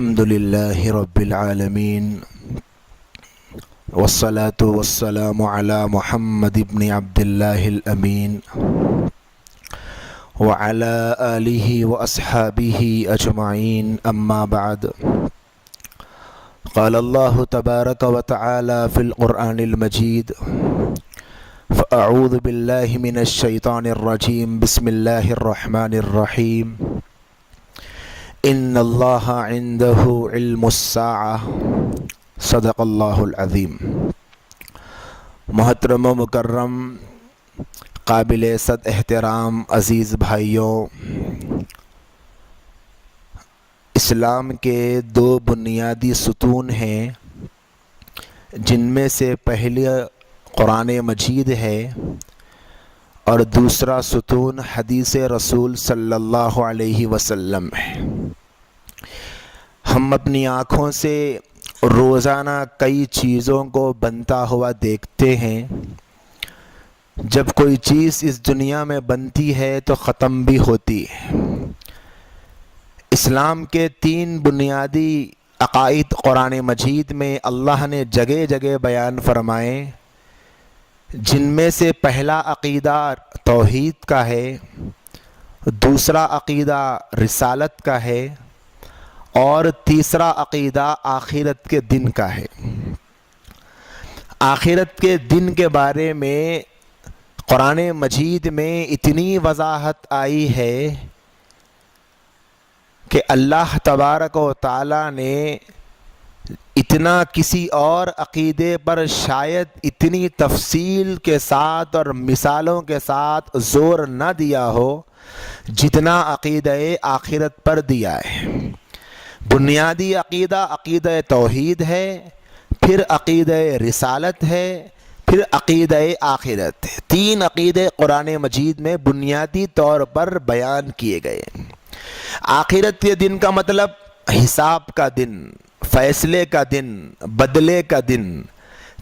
الحمد لله رب العالمين والصلاة والسلام على محمد بن عبد الله الأمين وعلى آله وأصحابه أجمعين أما بعد قال الله تبارك وتعالى في القرآن المجيد فأعوذ بالله من الشيطان الرجيم بسم الله الرحمن الرحيم ان اللہ عنده علم الساعة صدق اللہ العظیم۔ محترم و مکرم قابل صد احترام عزیز بھائیوں، اسلام کے دو بنیادی ستون ہیں جن میں سے پہلے قرآن مجید ہے اور دوسرا ستون حدیث رسول صلی اللہ علیہ وسلم ہے۔ ہم اپنی آنکھوں سے روزانہ کئی چیزوں کو بنتا ہوا دیکھتے ہیں۔ جب کوئی چیز اس دنیا میں بنتی ہے تو ختم بھی ہوتی ہے۔ اسلام کے تین بنیادی عقائد قرآن مجید میں اللہ نے جگہ جگہ بیان فرمائے، جن میں سے پہلا عقیدہ توحید کا ہے، دوسرا عقیدہ رسالت کا ہے اور تیسرا عقیدہ آخرت کے دن کا ہے۔ آخرت کے دن کے بارے میں قرآن مجید میں اتنی وضاحت آئی ہے کہ اللہ تبارک و تعالی نے اتنا کسی اور عقیدے پر شاید اتنی تفصیل کے ساتھ اور مثالوں کے ساتھ زور نہ دیا ہو جتنا عقیدہ آخرت پر دیا ہے۔ بنیادی عقیدہ عقیدہ توحید ہے، پھر عقیدہ رسالت ہے، پھر عقیدہ آخرت ہے۔ تین عقیدے قرآن مجید میں بنیادی طور پر بیان کیے گئے۔ آخرت کے دن کا مطلب حساب کا دن، فیصلے کا دن، بدلے کا دن۔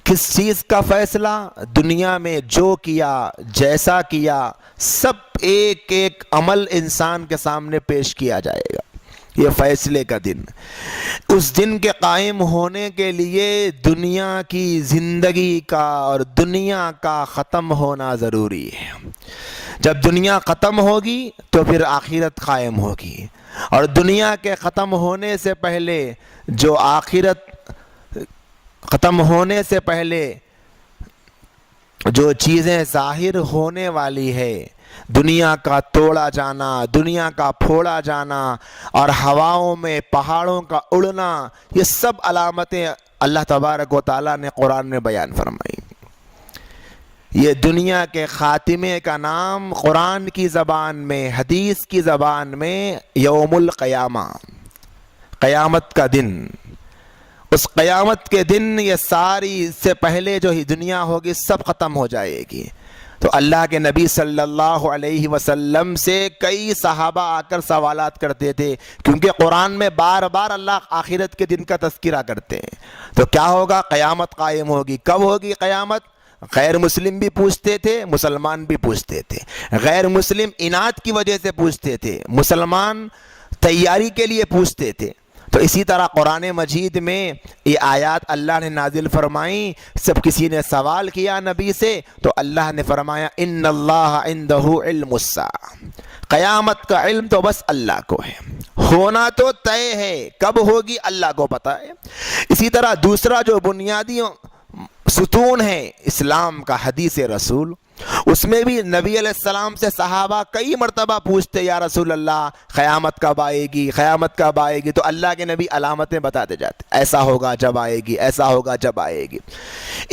کس چیز کا فیصلہ؟ دنیا میں جو کیا، جیسا کیا، سب ایک ایک عمل انسان کے سامنے پیش کیا جائے گا۔ یہ فیصلے کا دن۔ اس دن کے قائم ہونے کے لیے دنیا کی زندگی کا اور دنیا کا ختم ہونا ضروری ہے۔ جب دنیا ختم ہوگی تو پھر آخرت قائم ہوگی، اور دنیا کے ختم ہونے سے پہلے جو آخرت ختم ہونے سے پہلے جو چیزیں ظاہر ہونے والی ہے، دنیا کا توڑا جانا، دنیا کا پھوڑا جانا اور ہواؤں میں پہاڑوں کا اڑنا، یہ سب علامتیں اللہ تبارک و تعالیٰ نے قرآن میں بیان فرمائی۔ یہ دنیا کے خاتمے کا نام قرآن کی زبان میں، حدیث کی زبان میں یوم القیامہ، قیامت کا دن۔ اس قیامت کے دن یہ ساری سے پہلے جو ہی دنیا ہوگی سب ختم ہو جائے گی۔ تو اللہ کے نبی صلی اللہ علیہ وسلم سے کئی صحابہ آ کر سوالات کرتے تھے، کیونکہ قرآن میں بار بار اللہ آخرت کے دن کا تذکرہ کرتے ہیں۔ تو کیا ہوگا؟ قیامت قائم ہوگی۔ کب ہوگی قیامت؟ غیر مسلم بھی پوچھتے تھے، مسلمان بھی پوچھتے تھے۔ غیر مسلم اناد کی وجہ سے پوچھتے تھے، مسلمان تیاری کے لیے پوچھتے تھے۔ تو اسی طرح قرآن مجید میں یہ آیات اللہ نے نازل فرمائیں۔ سب کسی نے سوال کیا نبی سے تو اللہ نے فرمایا ان اللہ عنده علم الساعہ، قیامت کا علم تو بس اللہ کو ہے، ہونا تو طے ہے، کب ہوگی اللہ کو پتہ ہے۔ اسی طرح دوسرا جو بنیادی ستون ہے اسلام کا، حدیث رسول، اس میں بھی نبی علیہ السلام سے صحابہ کئی مرتبہ پوچھتے، یا رسول اللہ قیامت کب آئے گی، قیامت کب آئے گی؟ تو اللہ کے نبی علامتیں بتاتے جاتے، ایسا ہوگا جب آئے گی، ایسا ہوگا جب آئے گی۔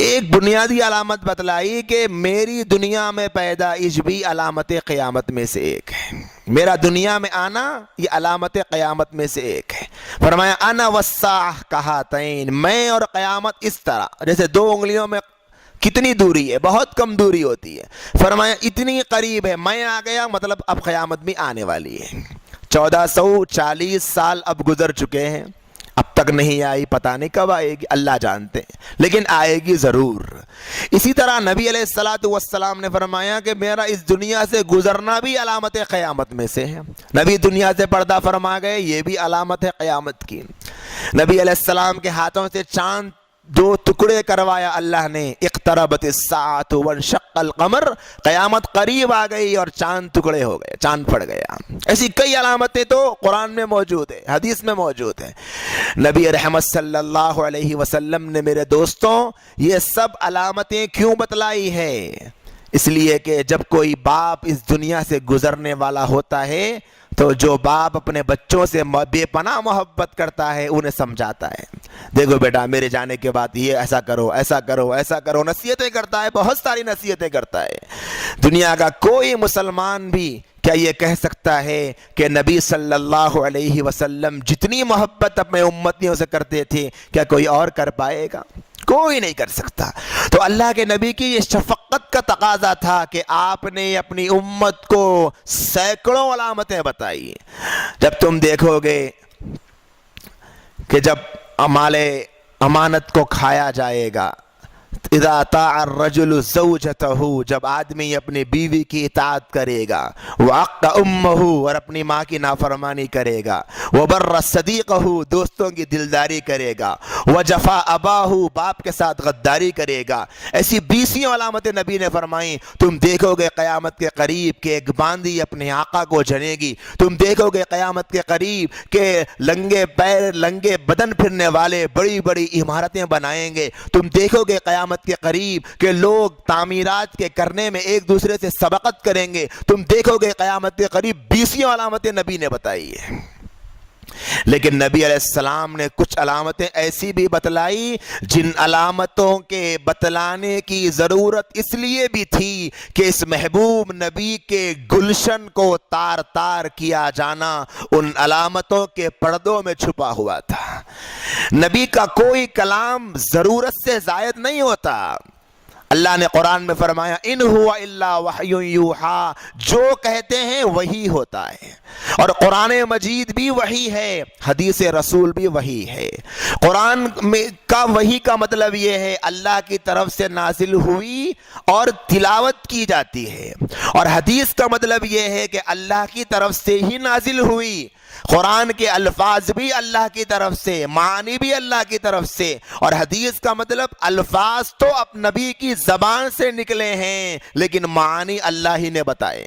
ایک بنیادی علامت بتلائی کہ میری دنیا میں پیدائش بھی علامت قیامت میں سے ایک ہے، میرا دنیا میں آنا یہ علامت قیامت میں سے ایک ہے۔ فرمایا انا والساعہ کہاتین، میں اور قیامت اس طرح، جیسے دو انگلیوں میں کتنی دوری ہے؟ بہت کم دوری ہوتی ہے۔ فرمایا اتنی قریب ہے، میں آ گیا مطلب اب قیامت بھی آنے والی ہے۔ 1440 سال اب گزر چکے ہیں، اب تک نہیں آئی، پتہ نہیں کب آئے گی، اللہ جانتے ہیں، لیکن آئے گی ضرور۔ اسی طرح نبی علیہ الصلاۃ والسلام نے فرمایا کہ میرا اس دنیا سے گزرنا بھی علامت قیامت میں سے ہے۔ نبی دنیا سے پردہ فرما گئے، یہ بھی علامت ہے قیامت کی۔ نبی علیہ السلام کے ہاتھوں سے چاند دو ٹکڑے کروایا اللہ نے. اقتربت الساعۃ وانشق القمر, قیامت قریب آ گئی اور چاند ٹکڑے ہو گئے, چاند پھٹ گیا. ایسی کئی علامتیں تو قرآن میں موجود ہیں, حدیث میں موجود ہیں. نبی رحمت صلی اللہ علیہ وسلم نے میرے دوستوں یہ سب علامتیں کیوں بتلائی ہے؟ اس لیے کہ جب کوئی باپ اس دنیا سے گزرنے والا ہوتا ہے تو جو باپ اپنے بچوں سے بے پناہ محبت کرتا ہے انہیں سمجھاتا ہے, دیکھو بیٹا میرے جانے کے بعد یہ ایسا کرو, ایسا کرو, ایسا کرو, نصیحتیں کرتا ہے, بہت ساری نصیحتیں کرتا ہے. دنیا کا کوئی مسلمان بھی کیا یہ کہہ سکتا ہے کہ نبی صلی اللہ علیہ وسلم جتنی محبت اپنے امتیوں سے کرتے تھے کیا کوئی اور کر پائے گا؟ کوئی نہیں کر سکتا. تو اللہ کے نبی کی یہ شفقت کا تقاضا تھا کہ آپ نے اپنی امت کو سینکڑوں علامتیں بتائی. جب تم دیکھو گے کہ جب امانت کو کھایا جائے گا, اذا طاع الرجل زوجته, جب آدمی اپنی بیوی کی اطاعت کرے گا, وعق امه, اور اپنی ماں کی نافرمانی کرے گا, وبر صدیقه, دوستوں کی دلداری کرے گا, وجفا اباہ, باپ کے ساتھ غداری کرے گا. ایسی 20 علامتیں نبی نے فرمائیں. تم دیکھو گے قیامت کے قریب کہ ایک باندی اپنے آقا کو جنے گی. تم دیکھو گے قیامت کے قریب کہ لنگے پیر لنگے بدن پھرنے والے بڑی بڑی عمارتیں بنائیں گے. تم دیکھو گے قیامت کے قریب کہ لوگ تعمیرات کے کرنے میں ایک دوسرے سے سبقت کریں گے. تم دیکھو گے قیامت کے قریب 20 علامتیں نبی نے بتائی ہیں. لیکن نبی علیہ السلام نے کچھ علامتیں ایسی بھی بتلائی جن علامتوں کے بتلانے کی ضرورت اس لیے بھی تھی کہ اس محبوب نبی کے گلشن کو تار تار کیا جانا ان علامتوں کے پردوں میں چھپا ہوا تھا. نبی کا کوئی کلام ضرورت سے زائد نہیں ہوتا. اللہ نے قرآن میں فرمایا ان ہوا الا وحی یوحا, جو کہتے ہیں وہی ہوتا ہے. اور قرآن مجید بھی وحی ہے, حدیث رسول بھی وحی ہے. قرآن کا وحی کا مطلب یہ ہے اللہ کی طرف سے نازل ہوئی اور تلاوت کی جاتی ہے, اور حدیث کا مطلب یہ ہے کہ اللہ کی طرف سے ہی نازل ہوئی. قرآن کے الفاظ بھی اللہ کی طرف سے, معنی بھی اللہ کی طرف سے, اور حدیث کا مطلب الفاظ تو اب نبی کی زبان سے نکلے ہیں لیکن معنی اللہ ہی نے بتائے.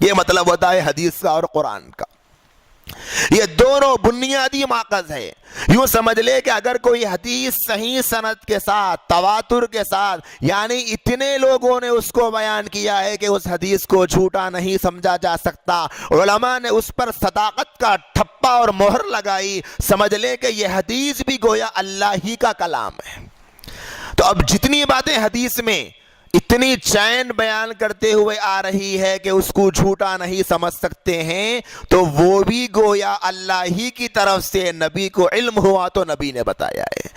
یہ مطلب ہوتا ہے حدیث کا اور قرآن کا. یہ دونوں بنیادی ماخذ ہے. یوں سمجھ لے کہ اگر کوئی حدیث صحیح سند کے ساتھ, تواتر کے ساتھ, یعنی اتنے لوگوں نے اس کو بیان کیا ہے کہ اس حدیث کو جھوٹا نہیں سمجھا جا سکتا, علماء نے اس پر صداقت کا ٹھپا اور مہر لگائی, سمجھ لے کہ یہ حدیث بھی گویا اللہ ہی کا کلام ہے. تو اب جتنی باتیں حدیث میں اتنی چین بیان کرتے ہوئے آ رہی ہے کہ اس کو جھوٹا نہیں سمجھ سکتے ہیں, تو وہ بھی گویا اللہ ہی کی طرف سے نبی کو علم ہوا تو نبی نے بتایا ہے.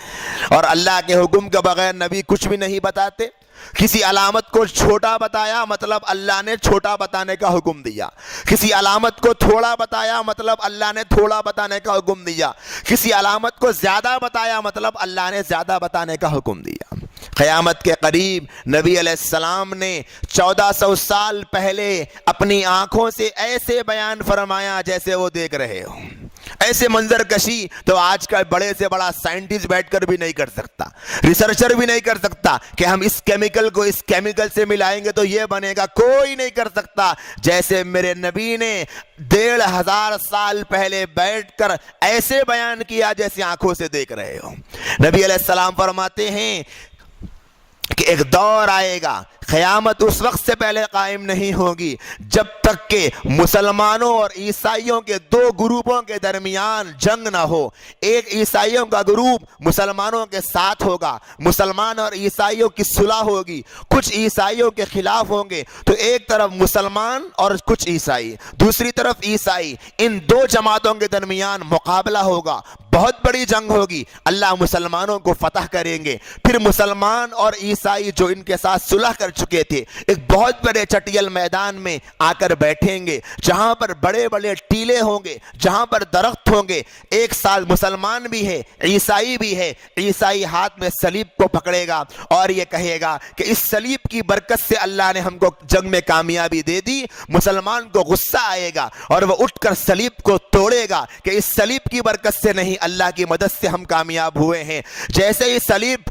اور اللہ کے حکم کے بغیر نبی کچھ بھی نہیں بتاتے. کسی علامت کو چھوٹا بتایا مطلب اللہ نے چھوٹا بتانے کا حکم دیا. کسی علامت کو تھوڑا بتایا مطلب اللہ نے تھوڑا بتانے کا حکم دیا. کسی علامت کو زیادہ بتایا مطلب اللہ نے زیادہ بتانے کا حکم دیا. قیامت کے قریب نبی علیہ السلام نے 1400 سال پہلے اپنی آنکھوں سے ایسے بیان فرمایا جیسے وہ دیکھ رہے ہو. ایسے منظر کشی تو آج کا بڑے سے بڑا سائنٹسٹ بیٹھ کر بھی نہیں کر سکتا, ریسرچر بھی نہیں کر سکتا کہ ہم اس کیمیکل کو اس کیمیکل سے ملائیں گے تو یہ بنے گا. کوئی نہیں کر سکتا. جیسے میرے نبی نے 1500 سال پہلے بیٹھ کر ایسے بیان کیا جیسے آنکھوں سے دیکھ رہے ہو. نبی علیہ السلام فرماتے ہیں کہ ایک دور آئے گا, قیامت اس وقت سے پہلے قائم نہیں ہوگی جب تک کہ مسلمانوں اور عیسائیوں کے دو گروپوں کے درمیان جنگ نہ ہو. ایک عیسائیوں کا گروپ مسلمانوں کے ساتھ ہوگا, مسلمان اور عیسائیوں کی صلح ہوگی, کچھ عیسائیوں کے خلاف ہوں گے. تو ایک طرف مسلمان اور کچھ عیسائی, دوسری طرف عیسائی, ان دو جماعتوں کے درمیان مقابلہ ہوگا, بہت بڑی جنگ ہوگی. اللہ مسلمانوں کو فتح کریں گے, پھر مسلمان اور عیسائی جو ان کے ساتھ صلح کر چکے تھے، ایک بہت بڑے چٹیل میدان میں آ کر بیٹھیں گے جہاں پر بڑے بڑے ٹیلے ہوں گے، جہاں پر درخت ہوں گے۔ ایک سال مسلمان بھی ہے، عیسائی بھی ہے، عیسائی ہاتھ میں صلیب کو پکڑے گا اور یہ کہے گا کہ اس صلیب کی برکت سے اللہ نے ہم کو جنگ میں کامیابی دے دی۔ مسلمان کو غصہ آئے گا اور وہ اٹھ کر صلیب کو توڑے گا کہ اس صلیب کی برکت سے نہیں، اللہ کی مدد سے ہم کامیاب ہوئے ہیں۔ جیسے ہی صلیب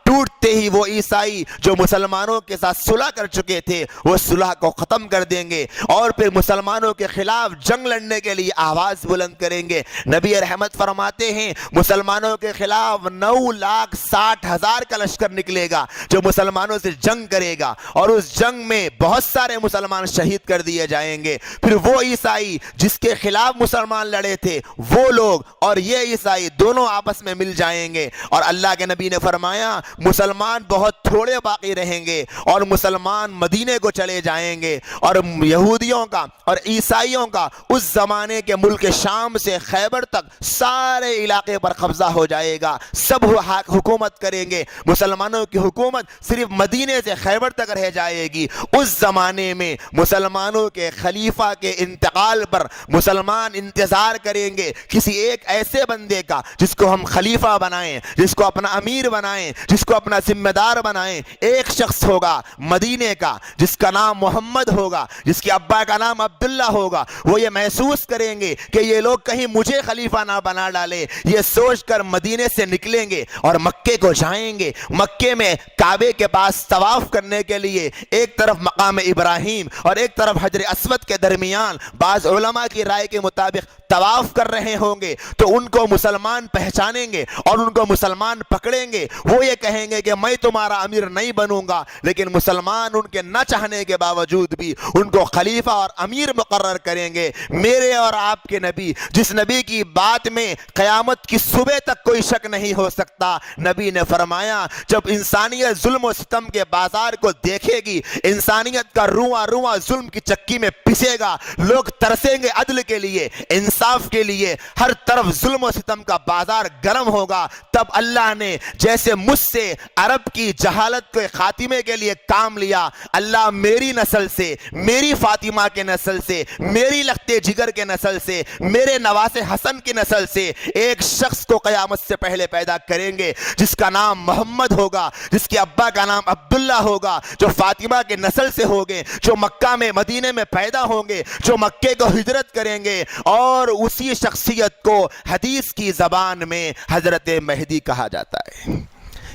ٹوٹتے ہی وہ عیسائی جو مسلمانوں کے ساتھ صلح کر چکے تھے وہ صلح کو ختم کر دیں گے اور پھر مسلمانوں کے خلاف جنگ لڑنے کے لیے آواز بلند کریں گے۔ نبی رحمت فرماتے ہیں مسلمانوں کے خلاف 9,60,000 کا لشکر نکلے گا جو مسلمانوں سے جنگ کرے گا، اور اس جنگ میں بہت سارے مسلمان شہید کر دیے جائیں گے۔ پھر وہ عیسائی جس کے خلاف مسلمان لڑے تھے، وہ لوگ اور یہ عیسائی دونوں آپس میں مل جائیں گے، اور اللہ کے نبی نے فرمایا مسلمان بہت تھوڑے باقی رہیں گے اور مسلمان مدینے کو چلے جائیں گے، اور یہودیوں کا اور عیسائیوں کا اس زمانے کے ملک شام سے خیبر تک سارے علاقے پر قبضہ ہو جائے گا، سب حکومت کریں گے، مسلمانوں کی حکومت صرف مدینے سے خیبر تک رہ جائے گی۔ اس زمانے میں مسلمانوں کے خلیفہ کے انتقال پر مسلمان انتظار کریں گے کسی ایک ایسے بندے کا جس کو ہم خلیفہ بنائیں، جس کو اپنا امیر بنائیں، جس کو اپنا ذمہ دار بنائیں۔ ایک شخص ہوگا مدینے کا جس کا نام محمد ہوگا، جس کے ابا کا نام عبداللہ ہوگا۔ وہ یہ محسوس کریں گے کہ یہ لوگ کہیں مجھے خلیفہ نہ بنا ڈالے، یہ سوچ کر مدینے سے نکلیں گے اور مکے کو جائیں گے۔ مکے میں کعبے کے پاس طواف کرنے کے لیے ایک طرف مقام ابراہیم اور ایک طرف حجر اسود کے درمیان بعض علماء کی رائے کے مطابق طواف کر رہے ہوں گے، تو ان کو مسلمان پہچانیں گے اور ان کو مسلمان پکڑیں گے۔ وہ یہ کہیں گے کہ میں تمہارا امیر نہیں بنوں گا، لیکن مسلمان ان کے نہ چاہنے کے باوجود بھی ان کو خلیفہ اور امیر مقرر کریں گے۔ میرے اور آپ کے نبی، جس نبی کی بات میں قیامت کی صبح تک کوئی شک نہیں ہو سکتا، نبی نے فرمایا جب انسانیت ظلم و ستم کے بازار کو دیکھے گی، انسانیت کا رواں رواں ظلم کی چکی میں پسے گا، لوگ ترسیں گے عدل کے لیے، انصاف کے لیے، ہر طرف ظلم و ستم کا بازار گرم ہوگا، تب اللہ نے جیسے مجھ سے عرب کی جہالت کے خاتمے کے لیے کام لیا، اللہ میری نسل سے، میری فاطمہ کے نسل سے، میری لختے جگر کے نسل سے، میرے نواز حسن کی نسل سے ایک شخص کو قیامت سے پہلے پیدا کریں گے جس کا نام محمد ہوگا، جس کے ابا کا نام عبداللہ ہوگا، جو فاطمہ کے نسل سے ہوگے، جو مکہ میں مدینے میں پیدا ہوں گے، جو مکے کو ہجرت کریں گے، اور اسی شخصیت کو حدیث کی زبان میں حضرت مہدی کہا جاتا ہے۔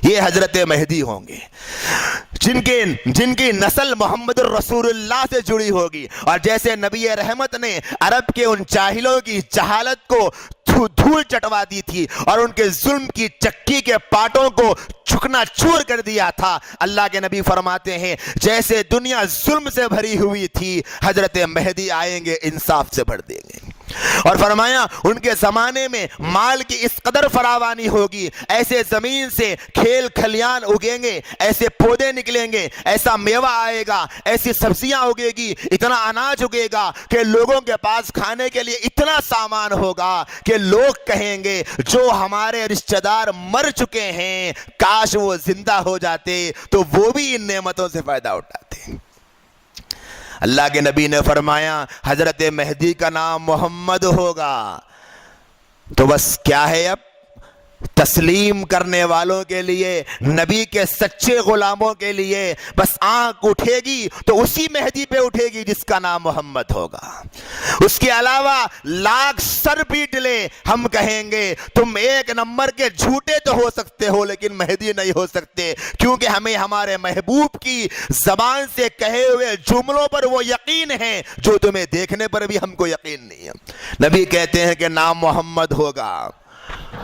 یہ حضرت مہدی ہوں گے جن کی نسل محمد الرسول اللہ سے جڑی ہوگی، اور جیسے نبی رحمت نے عرب کے ان جاہلوں کی جہالت کو دھول چٹوا دی تھی اور ان کے ظلم کی چکی کے پاٹوں کو چکنا چور کر دیا تھا، اللہ کے نبی فرماتے ہیں جیسے دنیا ظلم سے بھری ہوئی تھی، حضرت مہدی آئیں گے انصاف سے بھر دیں گے۔ اور فرمایا ان کے زمانے میں مال کی اس قدر فراوانی ہوگی، ایسے زمین سے کھیل کھلیان اگیں گے، ایسے پودے نکلیں گے، ایسا میوہ آئے گا، ایسی سبزیاں اگے گی، اتنا اناج اگے گا کہ لوگوں کے پاس کھانے کے لیے اتنا سامان ہوگا کہ لوگ کہیں گے جو ہمارے رشتہ دار مر چکے ہیں کاش وہ زندہ ہو جاتے تو وہ بھی ان نعمتوں سے فائدہ اٹھاتے۔ اللہ کے نبی نے فرمایا حضرت مہدی کا نام محمد ہوگا، تو بس کیا ہے، اب تسلیم کرنے والوں کے لیے، نبی کے سچے غلاموں کے لیے بس آنکھ اٹھے گی تو اسی مہدی پہ اٹھے گی جس کا نام محمد ہوگا۔ اس کے علاوہ لاکھ سر پیٹ لے، ہم کہیں گے تم ایک نمبر کے جھوٹے تو ہو سکتے ہو لیکن مہدی نہیں ہو سکتے، کیونکہ ہمیں ہمارے محبوب کی زبان سے کہے ہوئے جملوں پر وہ یقین ہے جو تمہیں دیکھنے پر بھی ہم کو یقین نہیں ہے۔ نبی کہتے ہیں کہ نام محمد ہوگا،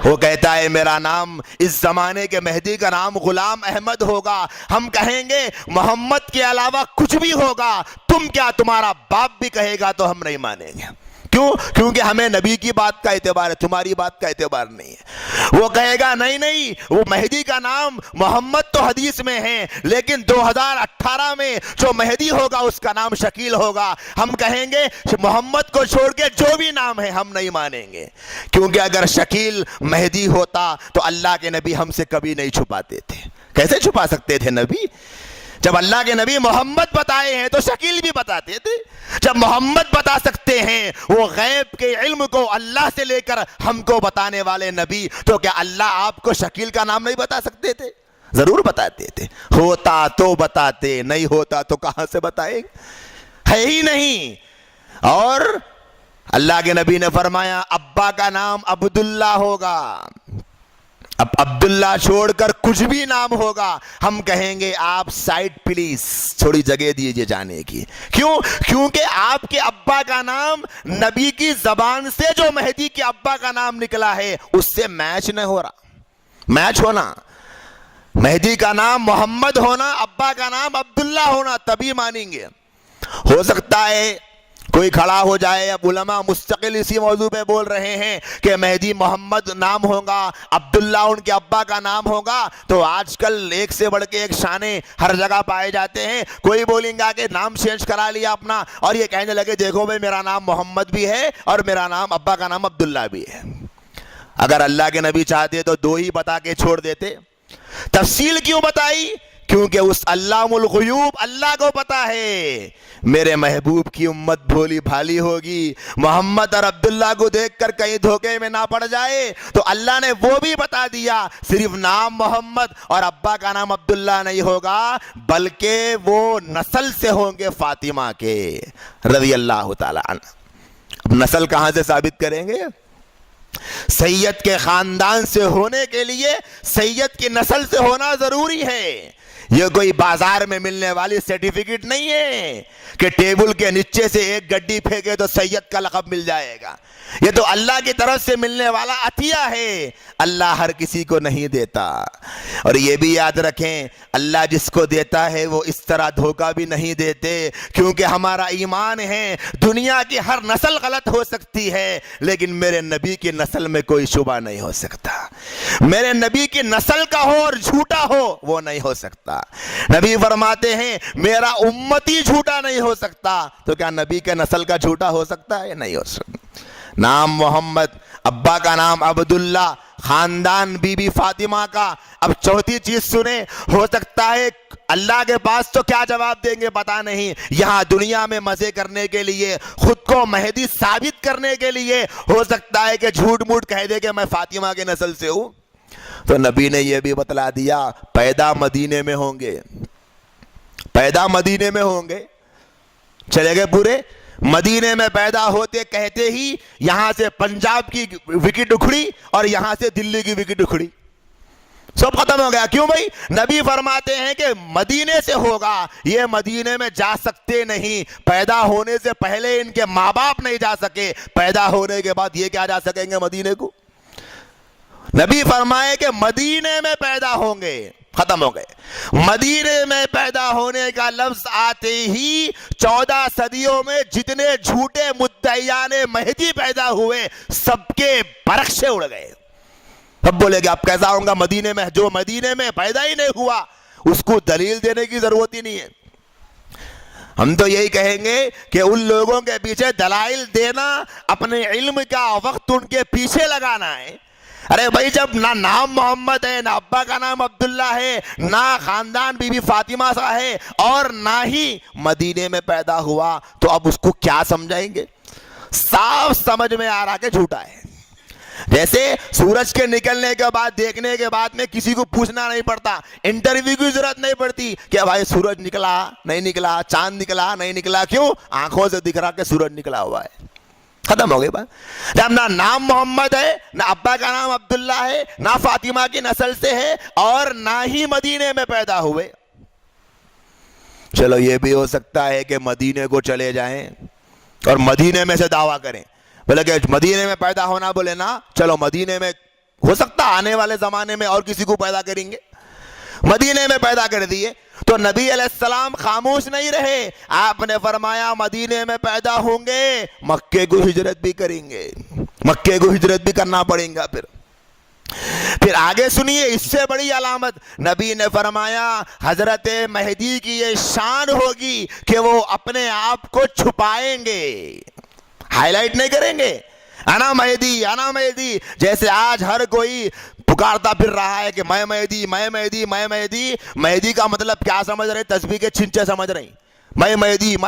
وہ کہتا ہے میرا نام، اس زمانے کے مہدی کا نام غلام احمد ہوگا، ہم کہیں گے محمد کے علاوہ کچھ بھی ہوگا، تم کیا تمہارا باپ بھی کہے گا تو ہم نہیں مانیں گے۔ کیوں؟ کیونکہ ہمیں نبی کی بات کا اعتبار ہے، تمہاری بات کا اعتبار نہیں ہے۔ وہ کہے گا نہیں وہ مہدی کا نام محمد تو حدیث میں ہے، لیکن 2018 میں جو مہدی ہوگا اس کا نام شکیل ہوگا، ہم کہیں گے محمد کو چھوڑ کے جو بھی نام ہے ہم نہیں مانیں گے، کیونکہ اگر شکیل مہدی ہوتا تو اللہ کے نبی ہم سے کبھی نہیں چھپاتے تھے۔ کیسے چھپا سکتے تھے نبی؟ جب اللہ کے نبی محمد بتائے ہیں تو شکیل بھی بتاتے تھے. جب محمد بتا سکتے ہیں وہ غیب کے علم کو اللہ سے لے کر ہم کو بتانے والے نبی, تو کیا اللہ آپ کو شکیل کا نام نہیں بتا سکتے تھے؟ ضرور بتاتے تھے. ہوتا تو بتاتے, نہیں ہوتا تو کہاں سے بتائیں, ہے ہی نہیں. اور اللہ کے نبی نے فرمایا ابا کا نام عبداللہ ہوگا. اب عبداللہ چھوڑ کر کچھ بھی نام ہوگا ہم کہیں گے آپ سائڈ پلیز, تھوڑی جگہ دیجیے جانے کی. کیوں؟ کیونکہ آپ کے ابا کا نام نبی کی زبان سے جو مہدی کے ابا کا نام نکلا ہے اس سے میچ نہیں ہو رہا. میچ ہونا, مہدی کا نام محمد ہونا, ابا کا نام عبداللہ ہونا, تبھی مانیں گے. ہو سکتا ہے کوئی کھڑا ہو جائے, اب علماء مستقل اسی موضوع پہ بول رہے ہیں کہ مہدی محمد نام ہوگا, عبداللہ ان کے ابا کا نام ہوگا, تو آج کل ایک سے بڑھ کے ایک شانے ہر جگہ پائے جاتے ہیں. کوئی بولیں گا کہ نام چینج کرا لیا اپنا اور یہ کہنے لگے دیکھو بھائی میرا نام محمد بھی ہے اور میرا نام ابا کا نام عبداللہ بھی ہے. اگر اللہ کے نبی چاہتے تو دو ہی بتا کے چھوڑ دیتے. تفصیل کیوں بتائی؟ کیونکہ اس علام الغیوب اللہ کو پتا ہے میرے محبوب کی امت بھولی بھالی ہوگی, محمد اور عبداللہ کو دیکھ کر کہیں دھوکے میں نہ پڑ جائے, تو اللہ نے وہ بھی بتا دیا صرف نام محمد اور ابا کا نام عبداللہ نہیں ہوگا بلکہ وہ نسل سے ہوں گے فاطمہ کے رضی اللہ تعالی عنہ. اب نسل کہاں سے ثابت کریں گے؟ سید کے خاندان سے ہونے کے لیے سید کی نسل سے ہونا ضروری ہے. یہ کوئی بازار میں ملنے والی سرٹیفکیٹ نہیں ہے کہ ٹیبل کے نیچے سے ایک گڈی پھینکے تو سید کا لقب مل جائے گا. یہ تو اللہ کی طرف سے ملنے والا عطیہ ہے, اللہ ہر کسی کو نہیں دیتا. اور یہ بھی یاد رکھیں اللہ جس کو دیتا ہے وہ اس طرح دھوکہ بھی نہیں دیتے, کیونکہ ہمارا ایمان ہے دنیا کی ہر نسل غلط ہو سکتی ہے لیکن میرے نبی کی نسل میں کوئی شبہ نہیں ہو سکتا. میرے نبی کی نسل کا ہو اور جھوٹا ہو وہ نہیں ہو سکتا. نبی فرماتے ہیں میرا امتی جھوٹا نہیں ہو سکتا, تو کیا نبی کے نسل کا جھوٹا ہو سکتا ہے؟ نہیں ہو سکتا. نام محمد, ابا کا نام عبداللہ, خاندان بی بی فاطمہ کا. اب چوتھی چیز سنیں, ہو سکتا ہے اللہ کے پاس تو کیا جواب دیں گے پتا نہیں, یہاں دنیا میں مزے کرنے کے لیے, خود کو مہدی ثابت کرنے کے لیے ہو سکتا ہے کہ جھوٹ موٹ کہہ دے کہ میں فاطمہ کے نسل سے ہوں. تو نبی نے یہ بھی بتلا دیا پیدا مدینے میں ہوں گے, پیدا مدینے میں ہوں گے. چلے گئے پورے مدینے میں پیدا ہوتے کہتے ہی یہاں سے پنجاب کی وکٹ اکھڑی اور یہاں سے دلی کی وکٹ اکھڑی, سب ختم ہو گیا. کیوں بھائی؟ نبی فرماتے ہیں کہ مدینے سے ہوگا, یہ مدینے میں جا سکتے نہیں. پیدا ہونے سے پہلے ان کے ماں باپ نہیں جا سکے, پیدا ہونے کے بعد یہ کیا جا سکیں گے مدینے کو؟ نبی فرمائے کہ مدینے میں پیدا ہوں گے, ختم ہو گئے. مدینے میں پیدا ہونے کا لفظ آتے ہی 14 صدیوں میں جتنے جھوٹے مدعیان مہدی پیدا ہوئے سب کے برقشے اڑ گئے. اب بولے گا اب کیسا ہوں گا مدینے میں؟ جو مدینے میں پیدا ہی نہیں ہوا اس کو دلیل دینے کی ضرورت ہی نہیں ہے. ہم تو یہی کہیں گے کہ ان لوگوں کے پیچھے دلائل دینا اپنے علم کا وقت ان کے پیچھے لگانا ہے. ارے بھائی جب نہ نام محمد ہے, نہ ابا کا نام عبداللہ ہے, نہ خاندان بی بی فاطمہ کا ہے اور نہ ہی مدینے میں پیدا ہوا, تو اب اس کو کیا سمجھائیں گے؟ صاف سمجھ میں آ رہا کہ جھوٹا ہے. جیسے سورج کے نکلنے کے بعد دیکھنے کے بعد میں کسی کو پوچھنا نہیں پڑتا, انٹرویو کی ضرورت نہیں پڑتی کہ بھائی سورج نکلا نہیں نکلا, چاند نکلا نہیں نکلا. کیوں؟ آنکھوں سے دکھ رہا کہ سورج نکلا ہوا ہے. ختم ہو گئی بات. جب نہ نام محمد ہے, نہ ابا کا نام عبداللہ ہے, نہ فاطمہ کی نسل سے ہے اور نہ ہی مدینے میں پیدا ہوئے. چلو یہ بھی ہو سکتا ہے کہ مدینے کو چلے جائیں اور مدینے میں سے دعویٰ کریں, بولے کہ مدینے میں پیدا ہونا, بولے نا چلو مدینے میں ہو سکتا آنے والے زمانے میں اور کسی کو پیدا کریں گے, مدینے میں پیدا کر دیے. تو نبی علیہ السلام خاموش نہیں رہے, آپ نے فرمایا مدینے میں پیدا ہوں گے, مکے کو ہجرت بھی کریں گے, مکے کو ہجرت بھی کرنا پڑیں گا. پھر آگے سنیے اس سے بڑی علامت, نبی نے فرمایا حضرت مہدی کی یہ شان ہوگی کہ وہ اپنے آپ کو چھپائیں گے, ہائی لائٹ نہیں کریں گے, انا مہدی انا مہدی. جیسے آج ہر کوئی پکارتا پھر رہا ہے کہ میں مہدی میں مہدی میں مہدی. مہدی کا مطلب کیا سمجھ رہے؟ تسبیح کے چھنچے سمجھ رہے ہیں. میں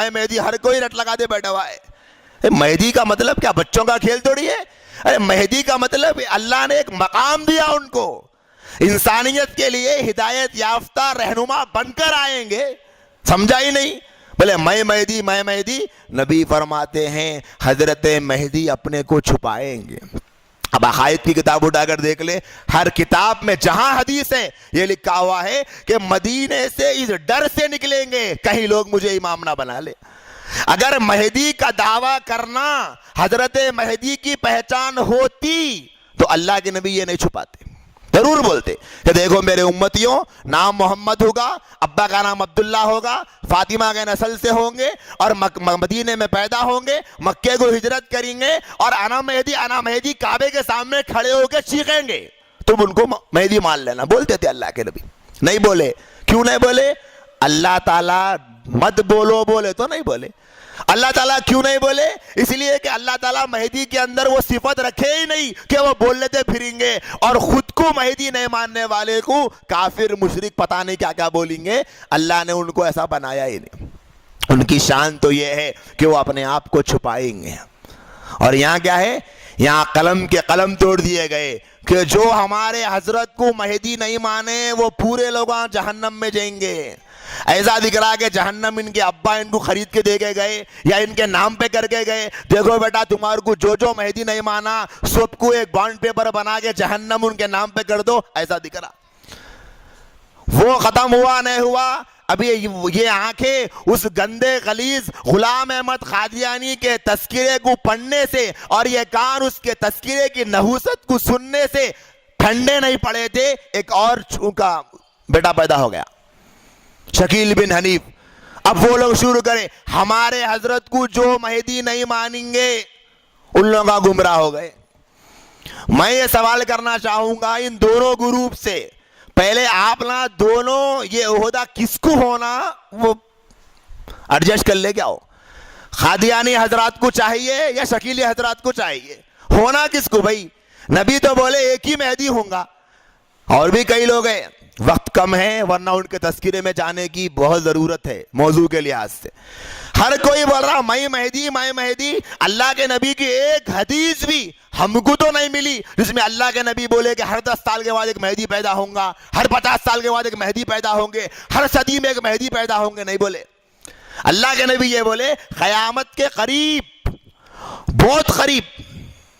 مہدی ہر کوئی رٹ لگا دے بیٹھا ہوا ہے. مہدی کا مطلب کیا بچوں کا کھیل تھوڑی ہے. ارے مہدی کا مطلب اللہ نے ایک مقام دیا ان کو, انسانیت کے لیے ہدایت یافتہ رہنما بن کر آئیں گے. سمجھا ہی نہیں؟ بولے میں مہدی. نبی فرماتے ہیں حضرت مہدی اپنے کو چھپائیں گے. اب عقائد کی کتاب اٹھا کر دیکھ لے, ہر کتاب میں جہاں حدیث ہے یہ لکھا ہوا ہے کہ مدینے سے اس ڈر سے نکلیں گے کہیں لوگ مجھے امام نہ بنا لے. اگر مہدی کا دعویٰ کرنا حضرت مہدی کی پہچان ہوتی تو اللہ کے نبی یہ نہیں چھپاتے, ضرور بولتے کہ دیکھو میرے امتیوں, نام محمد ہوگا, ابا کا نام عبداللہ ہوگا, فاطمہ کے نسل سے ہوں گے اور مدینے میں پیدا ہوں گے, مکے کو ہجرت کریں گے اور انا مہدی کعبے کے سامنے کھڑے ہو کے چیخیں گے, تم ان کو مہدی مان لینا. بولتے تھے اللہ کے نبی, نہیں بولے. کیوں نہیں بولے؟ اللہ تعالیٰ مت بولو بولے تو نہیں بولے. اللہ تعالیٰ کیوں نہیں بولے؟ اس لیے کہ اللہ تعالیٰ مہدی کے اندر وہ صفت رکھے ہی نہیں کہ وہ بول لیتے پھریں گے, اور خود کو مہدی نہیں ماننے والے کو کافر مشرک پتہ نہیں کیا کیا بولیں گے. اللہ نے ان کو ایسا بنایا ہی نہیں. ان کی شان تو یہ ہے کہ وہ اپنے آپ کو چھپائیں گے. اور یہاں کیا ہے؟ یہاں قلم کے قلم توڑ دیے گئے کہ جو ہمارے حضرت کو مہدی نہیں مانے وہ پورے لوگ جہنم میں جائیں گے. ایسا دکھ رہا کہ جہنم ان کے ابا ان کو خرید کے دے کے گئے یا ان کے نام پہ کر کے گئے, دیکھو بیٹا تمہارے کو جو مہدی نہیں مانا سب کو ایک بانڈ پیپر بنا کے جہنم ان کے نام پہ کر دو. ایسا دکھ رہا. وہ ختم ہوا نہیں ہوا. ابھی یہ آنکھیں اس گندے غلیظ غلام احمد قادیانی کے تذکرے کو پڑھنے سے اور یہ کان اس کے تذکرے کی نحوست کو سننے سے ٹھنڈے نہیں پڑے تھے. ایک اور کا بیٹا پیدا ہو گیا, شکیل بن حنیف. اب وہ لوگ شروع کرے ہمارے حضرت کو جو مہدی نہیں مانیں گے ان لوگوں کا گمراہ ہو گئے. میں یہ سوال کرنا چاہوں گا ان دونوں گروپ سے, پہلے آپ نا دونوں یہ عہدہ کس کو ہونا وہ ایڈجسٹ کر لے. کیا ہو, قادیانی حضرات کو چاہیے یا شکیلی حضرات کو چاہیے؟ ہونا کس کو بھائی؟ نبی تو بولے ایک ہی مہدی ہوں گا, اور بھی کئی لوگ ہیں. وقت کم ہے ورنہ ان کے تذکرے میں جانے کی بہت ضرورت ہے موضوع کے لحاظ سے. ہر کوئی بول رہا میں مہدی. اللہ کے نبی کی ایک حدیث بھی ہم کو تو نہیں ملی جس میں اللہ کے نبی بولے کہ ہر 10 سال کے بعد ایک مہدی پیدا ہوں گا, ہر 50 سال کے بعد ایک مہدی پیدا ہوں گے, ہر صدی میں ایک مہدی پیدا ہوں گے. نہیں بولے. اللہ کے نبی یہ بولے قیامت کے قریب, بہت قریب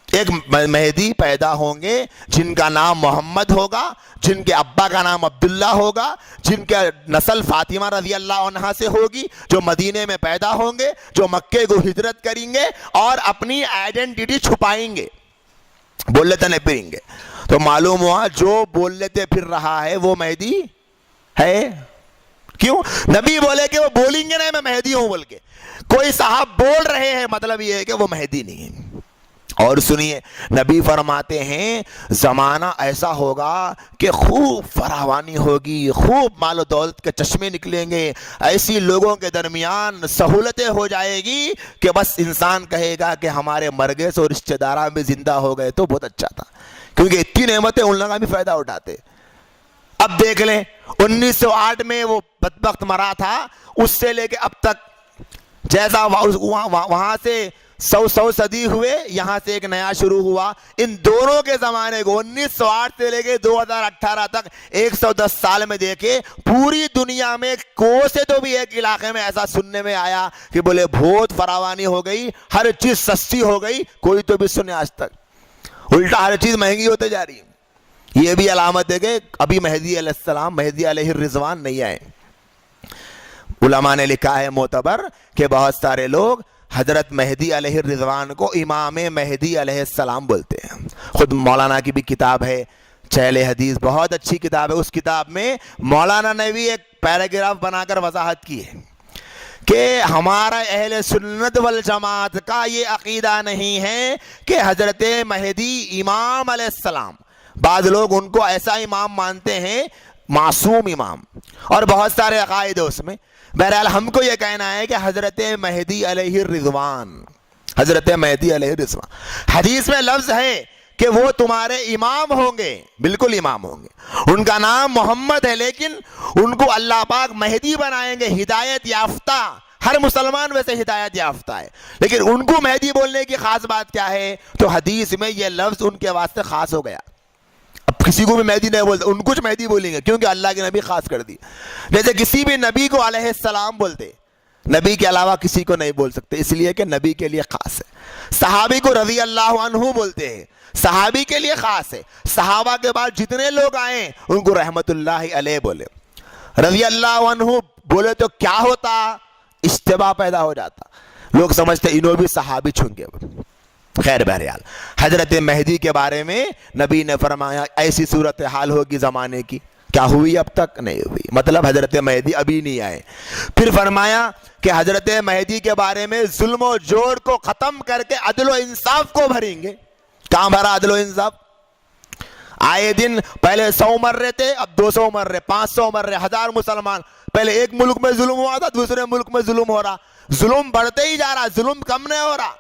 ایک مہدی پیدا ہوں گے جن کا نام محمد ہوگا, جن کے ابا کا نام عبداللہ ہوگا, جن کے نسل فاطمہ رضی اللہ عنہا سے ہوگی, جو مدینے میں پیدا ہوں گے, جو مکے کو ہجرت کریں گے اور اپنی آئیڈینٹی چھپائیں گے, بول لیتے نہیں پھریں گے. تو معلوم ہوا جو بول لیتے پھر رہا ہے وہ مہدی ہے. کیوں؟ نبی بولے کہ وہ بولیں گے نہیں میں مہدی ہوں بول کے. کوئی صاحب بول رہے ہیں مطلب یہ ہے کہ وہ مہدی نہیں ہے. اور سنیے نبی فرماتے ہیں زمانہ ایسا ہوگا کہ خوب فراوانی ہوگی, خوب مال و دولت کے چشمے نکلیں گے, ایسی لوگوں کے درمیان سہولتیں ہو جائے گی کہ بس انسان کہے گا کہ ہمارے مرگے سے اور رشتہ داران بھی زندہ ہو گئے تو بہت اچھا تھا, کیونکہ اتنی نعمتیں ان لوگوں بھی فائدہ اٹھاتے. اب دیکھ لیں 1908 میں وہ بدبخت مرا تھا, اس سے لے کے اب تک جیسا وہاں سے 100 صدی ہوئے, یہاں سے ایک نیا شروع ہوا. ان دونوں کے زمانے کو 1908 سے لے کے 2018 تک 110 سال میں دیکھے پوری دنیا میں کوئی سے تو بھی ایک علاقے میں ایسا سننے میں آیا کہ بولے بہت فراوانی ہو گئی, ہر چیز سستی ہو گئی, کوئی تو بھی سنے آج تک. الٹا ہر چیز مہنگی ہوتے جا رہی ہے. یہ بھی علامت ہے کہ ابھی مہدی علیہ السلام, مہدی علیہ الرضوان نہیں آئے. علماء نے لکھا ہے معتبر کہ بہت سارے لوگ حضرت مہدی علیہ الرضوان کو امام مہدی علیہ السلام بولتے ہیں. خود مولانا کی بھی کتاب ہے چہل حدیث, بہت اچھی کتاب ہے. اس کتاب میں مولانا نے بھی ایک پیراگراف بنا کر وضاحت کی ہے کہ ہمارا اہل سنت والجماعت کا یہ عقیدہ نہیں ہے کہ حضرت مہدی امام علیہ السلام, بعض لوگ ان کو ایسا امام مانتے ہیں معصوم امام, اور بہت سارے عقائد ہے اس میں. بہرحال ہم کو یہ کہنا ہے کہ حضرت مہدی علیہ الرضوان, حضرت مہدی علیہ الرضوان. حدیث میں لفظ ہے کہ وہ تمہارے امام ہوں گے، بالکل امام ہوں گے، ان کا نام محمد ہے، لیکن ان کو اللہ پاک مہدی بنائیں گے، ہدایت یافتہ۔ ہر مسلمان ویسے ہدایت یافتہ ہے، لیکن ان کو مہدی بولنے کی خاص بات کیا ہے؟ تو حدیث میں یہ لفظ ان کے واسطے خاص ہو گیا۔ اب کسی کو بھی مہدی نہیں بولتے، ان کچھ مہدی بولیں گے کیونکہ اللہ کے نبی خاص کر دی۔ جیسے کسی بھی نبی کو علیہ السلام بولتے، نبی کے علاوہ کسی کو نہیں بول سکتے، اس لیے کہ نبی کے لیے خاص ہے۔ صحابی کو رضی اللہ عنہ بولتے ہیں، صحابی کے لیے خاص ہے۔ صحابہ کے بعد جتنے لوگ آئیں ان کو رحمت اللہ علیہ بولے۔ رضی اللہ عنہ بولے تو کیا ہوتا؟ اشتباہ پیدا ہو جاتا، لوگ سمجھتے انہوں بھی صحابی چھن گے۔ خیر بہرحال حضرت مہدی کے بارے میں نبی نے فرمایا ایسی صورتحال ہوگی زمانے کی، کیا ہوئی؟ اب تک نہیں ہوئی، مطلب حضرت مہدی ابھی نہیں آئے۔ پھر فرمایا کہ حضرت مہدی کے بارے میں ظلم و جور کو ختم کر کے عدل و انصاف کو بھریں گے۔ کہاں بھرا عدل و انصاف؟ آئے دن پہلے 100 مر رہے تھے، اب 200 مر رہے، 500 مر رہے، 1000 مسلمان۔ پہلے ایک ملک میں ظلم ہوا تھا، دوسرے ملک میں ظلم ہو رہا، ظلم بڑھتے ہی جا رہا، ظلم کم نہیں ہو رہا۔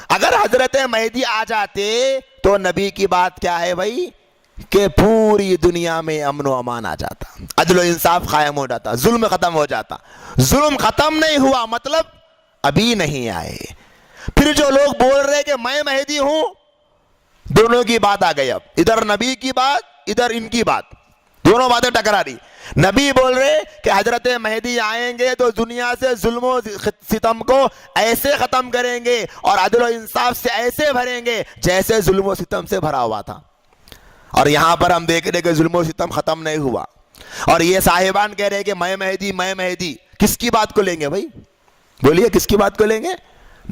اگر حضرت مہدی آ جاتے تو نبی کی بات کیا ہے بھائی کہ پوری دنیا میں امن و امان آ جاتا، عدل و انصاف قائم ہو جاتا، ظلم ختم ہو جاتا۔ ظلم ختم نہیں ہوا مطلب ابھی نہیں آئے۔ پھر جو لوگ بول رہے کہ میں مہدی ہوں، دونوں کی بات آ گئی، اب ادھر نبی کی بات ادھر ان کی بات، دونوں باتیں ٹکرا رہی۔ نبی بول رہے کہ حضرت مہدی آئیں گے تو دنیا سے ظلم و ستم کو ایسے ختم کریں گے اور عدل و انصاف سے ایسے بھریں گے جیسے ظلم و ستم سے بھرا ہوا تھا۔ اور یہاں پر ہم دیکھ رہے کہ ظلم و ستم ختم نہیں ہوا، اور یہ صاحبان کہہ رہے کہ میں مہدی، کس کی بات کو لیں گے بھائی؟ بولیے کس کی بات کو لیں گے؟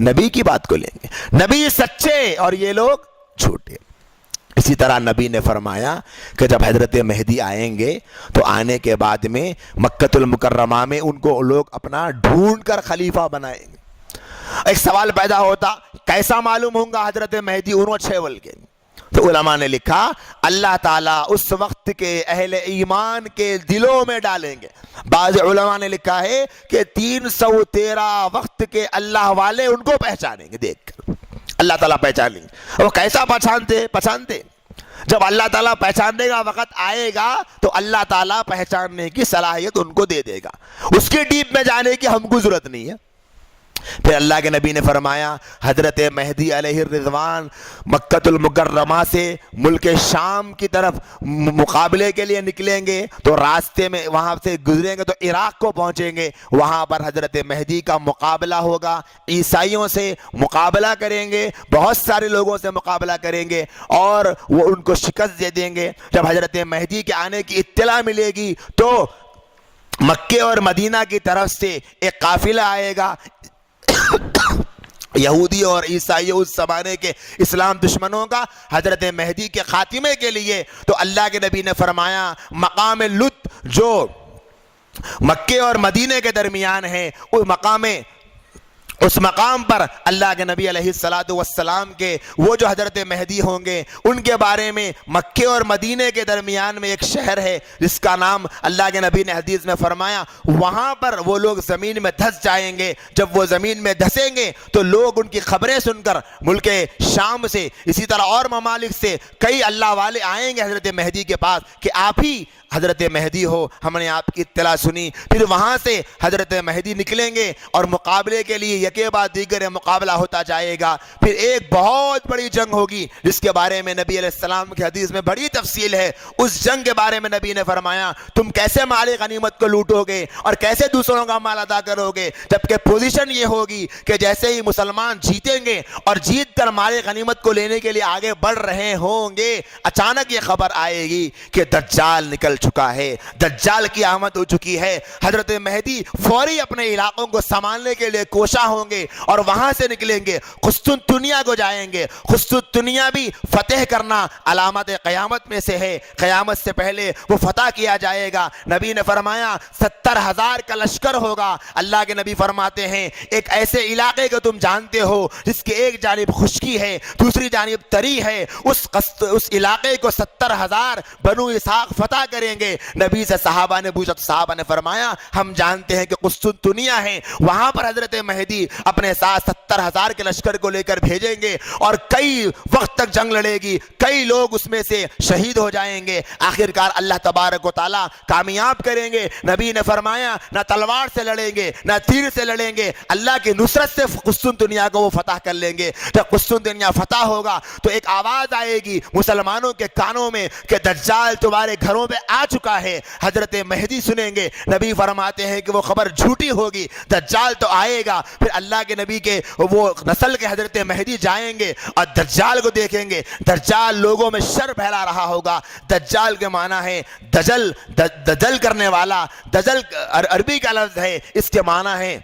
نبی کی بات کو لیں گے۔ نبی سچے اور یہ لوگ جھوٹے۔ اسی طرح نبی نے فرمایا کہ جب حضرت مہدی آئیں گے تو آنے کے بعد میں مکۃ المکرمہ میں ان کو لوگ اپنا ڈھونڈ کر خلیفہ بنائیں گے۔ ایک سوال پیدا ہوتا کیسا معلوم ہوگا حضرت مہدی؟ انہوں 6 بول کے تو علماء نے لکھا اللہ تعالیٰ اس وقت کے اہل ایمان کے دلوں میں ڈالیں گے۔ بعض علماء نے لکھا ہے کہ 313 وقت کے اللہ والے ان کو پہچانیں گے، دیکھ کر اللہ تعالیٰ پہچانیں گے۔ وہ کیسا پہچانتے جب اللہ تعالیٰ پہچاننے کا وقت آئے گا تو اللہ تعالیٰ پہچاننے کی صلاحیت ان کو دے دے گا، اس کے ڈیپ میں جانے کی ہم کو ضرورت نہیں ہے۔ پھر اللہ کے نبی نے فرمایا حضرت مہدی علیہ الرضوان مکۃ المکرمہ سے ملک شام کی طرف مقابلے کے لیے نکلیں گے تو راستے میں وہاں سے گزریں گے تو عراق کو پہنچیں گے، وہاں پر حضرت مہدی کا مقابلہ ہوگا، عیسائیوں سے مقابلہ کریں گے، بہت سارے لوگوں سے مقابلہ کریں گے اور وہ ان کو شکست دے دیں گے۔ جب حضرت مہدی کے آنے کی اطلاع ملے گی تو مکے اور مدینہ کی طرف سے ایک قافلہ آئے گا، یہودی اور عیسائی اس زمانے کے اسلام دشمنوں کا، حضرت مہدی کے خاتمے کے لیے۔ تو اللہ کے نبی نے فرمایا مقام لط جو مکے اور مدینے کے درمیان ہے، اس مقام پر اللہ کے نبی علیہ السلام کے وہ جو حضرت مہدی ہوں گے ان کے بارے میں مکے اور مدینے کے درمیان میں ایک شہر ہے جس کا نام اللہ کے نبی نے حدیث میں فرمایا وہاں پر وہ لوگ زمین میں دھس جائیں گے۔ جب وہ زمین میں دھسیں گے تو لوگ ان کی خبریں سن کر ملک شام سے اسی طرح اور ممالک سے کئی اللہ والے آئیں گے حضرت مہدی کے پاس کہ آپ ہی حضرت مہدی ہو، ہم نے آپ کی اطلاع سنی۔ پھر وہاں سے حضرت مہدی نکلیں گے اور مقابلے کے لیے یکے بعد دیگر مقابلہ ہوتا جائے گا۔ پھر ایک بہت بڑی جنگ ہوگی جس کے بارے میں نبی علیہ السلام کی حدیث میں بڑی تفصیل ہے۔ اس جنگ کے بارے میں نبی نے فرمایا تم کیسے مال غنیمت کو لوٹو گے اور کیسے دوسروں کا مال ادا کرو گے، جبکہ پوزیشن یہ ہوگی کہ جیسے ہی مسلمان جیتیں گے اور جیت کر مال غنیمت کو لینے کے لیے آگے بڑھ رہے ہوں گے، اچانک یہ خبر آئے گی کہ دجال نکل چکا ہے، دجال کی آمد ہو چکی ہے۔ حضرت مہدی فوری اپنے علاقوں کو سنبھالنے کے لیے کوشاں ہوں گے اور وہاں سے نکلیں گے، قسطنطنیہ کو جائیں گے۔ قسطنطنیہ بھی فتح کرنا علامت قیامت میں سے ہے، قیامت سے پہلے وہ فتح کیا جائے گا۔ نبی نے فرمایا 70,000 کا لشکر ہوگا۔ اللہ کے نبی فرماتے ہیں ایک ایسے علاقے کو تم جانتے ہو جس کے ایک جانب خشکی ہے دوسری جانب تری ہے، اس علاقے کو 70,000 بنو اسحاق فتح کریں دیکھیں گے. نبی سے صحابہ نے پوچھا تو صحابہ نے فرمایا ہم جانتے ہیں کہ قسطنطنیہ ہے, وہاں پر حضرت مہدی اپنے ساتھ 70,000 کے لشکر کو لے کر بھیجیں گے اور کئی وقت تک جنگ لڑے گی, کئی لوگ اس میں سے شہید ہو جائیں گے, آخرکار اللہ تبارک و تعالیٰ کامیاب کریں گے. نبی نے فرمایا نہ تلوار سے لڑیں گے نہ تیر سے لڑیں گے, اللہ کی نصرت سے قسطنطنیہ کو وہ فتح کر لیں گے. جب قسطنطنیہ فتح ہوگا تو ایک آواز آئے گی مسلمانوں کے کانوں میں کہ دجال تمہارے گھروں پہ آ چکا ہے. حضرت مہدی سنیں گے. نبی فرماتے ہیں کہ وہ خبر جھوٹی ہوگی, دجال تو آئے گا. پھر اللہ کے نبی کے وہ نسل کے حضرت مہدی جائیں گے اور دجال کو دیکھیں گے. دجال لوگوں میں شر پھیلا رہا ہوگا. دجال کے معنی ہے دجل, دجل کرنے والا. دجل عربی کا لفظ ہے, اس کے معنی ہے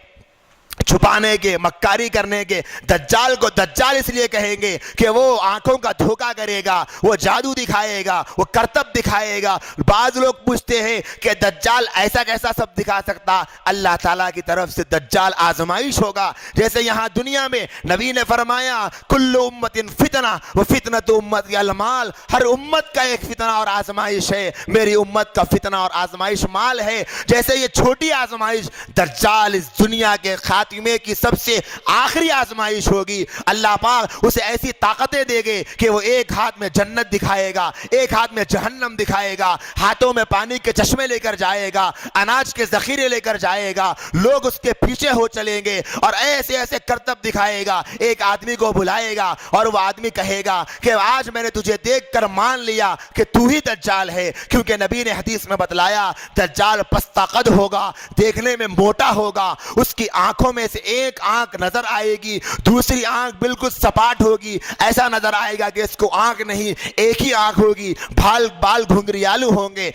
چھپانے کے, مکاری کرنے کے. دجال کو دجال اس لیے کہیں گے کہ وہ آنکھوں کا دھوکہ کرے گا, وہ جادو دکھائے گا, وہ کرتب دکھائے گا. بعض لوگ پوچھتے ہیں کہ دجال ایسا کیسا سب دکھا سکتا؟ اللہ تعالیٰ کی طرف سے دجال آزمائش ہوگا. جیسے یہاں دنیا میں نبی نے فرمایا کل امت فتنہ و فتنۃ امتی المال, ہر امت کا ایک فتنہ اور آزمائش ہے, میری امت کا فتنہ اور آزمائش مال ہے. جیسے یہ چھوٹی آزمائش دجال اس دنیا کے خاتمے کی سب سے آخری آزمائش ہوگی. اللہ پاک اسے ایسی طاقتیں دے گے کہ وہ ایک ہاتھ میں جنت دکھائے گا, ایک ہاتھ میں جہنم دکھائے گا, ہاتھوں میں پانی کے چشمے لے کر جائے گا, اناج کے ذخیرے لے کر جائے گا. لوگ اس کے پیچھے ہو چلیں گے اور ایسے ایسے کرتب دکھائے گا. ایک آدمی کو بلائے گا اور وہ آدمی کہے گا کہ آج میں نے تجھے دیکھ کر مان لیا کہ تو ہی دجال ہے, کیونکہ نبی نے حدیث میں بتلایا دجال پستہ قد ہوگا, دیکھنے میں موٹا ہوگا, اس کی آنکھوں میں سے ایک آنکھ نظر آئے گی, دوسری آنکھ بالکل سپاٹ ہوگی, ایسا نظر آئے گا کہ اس کو آنکھ نہیں ایک ہی آنکھ ہوگی, بال گھنگریالو ہوں گے,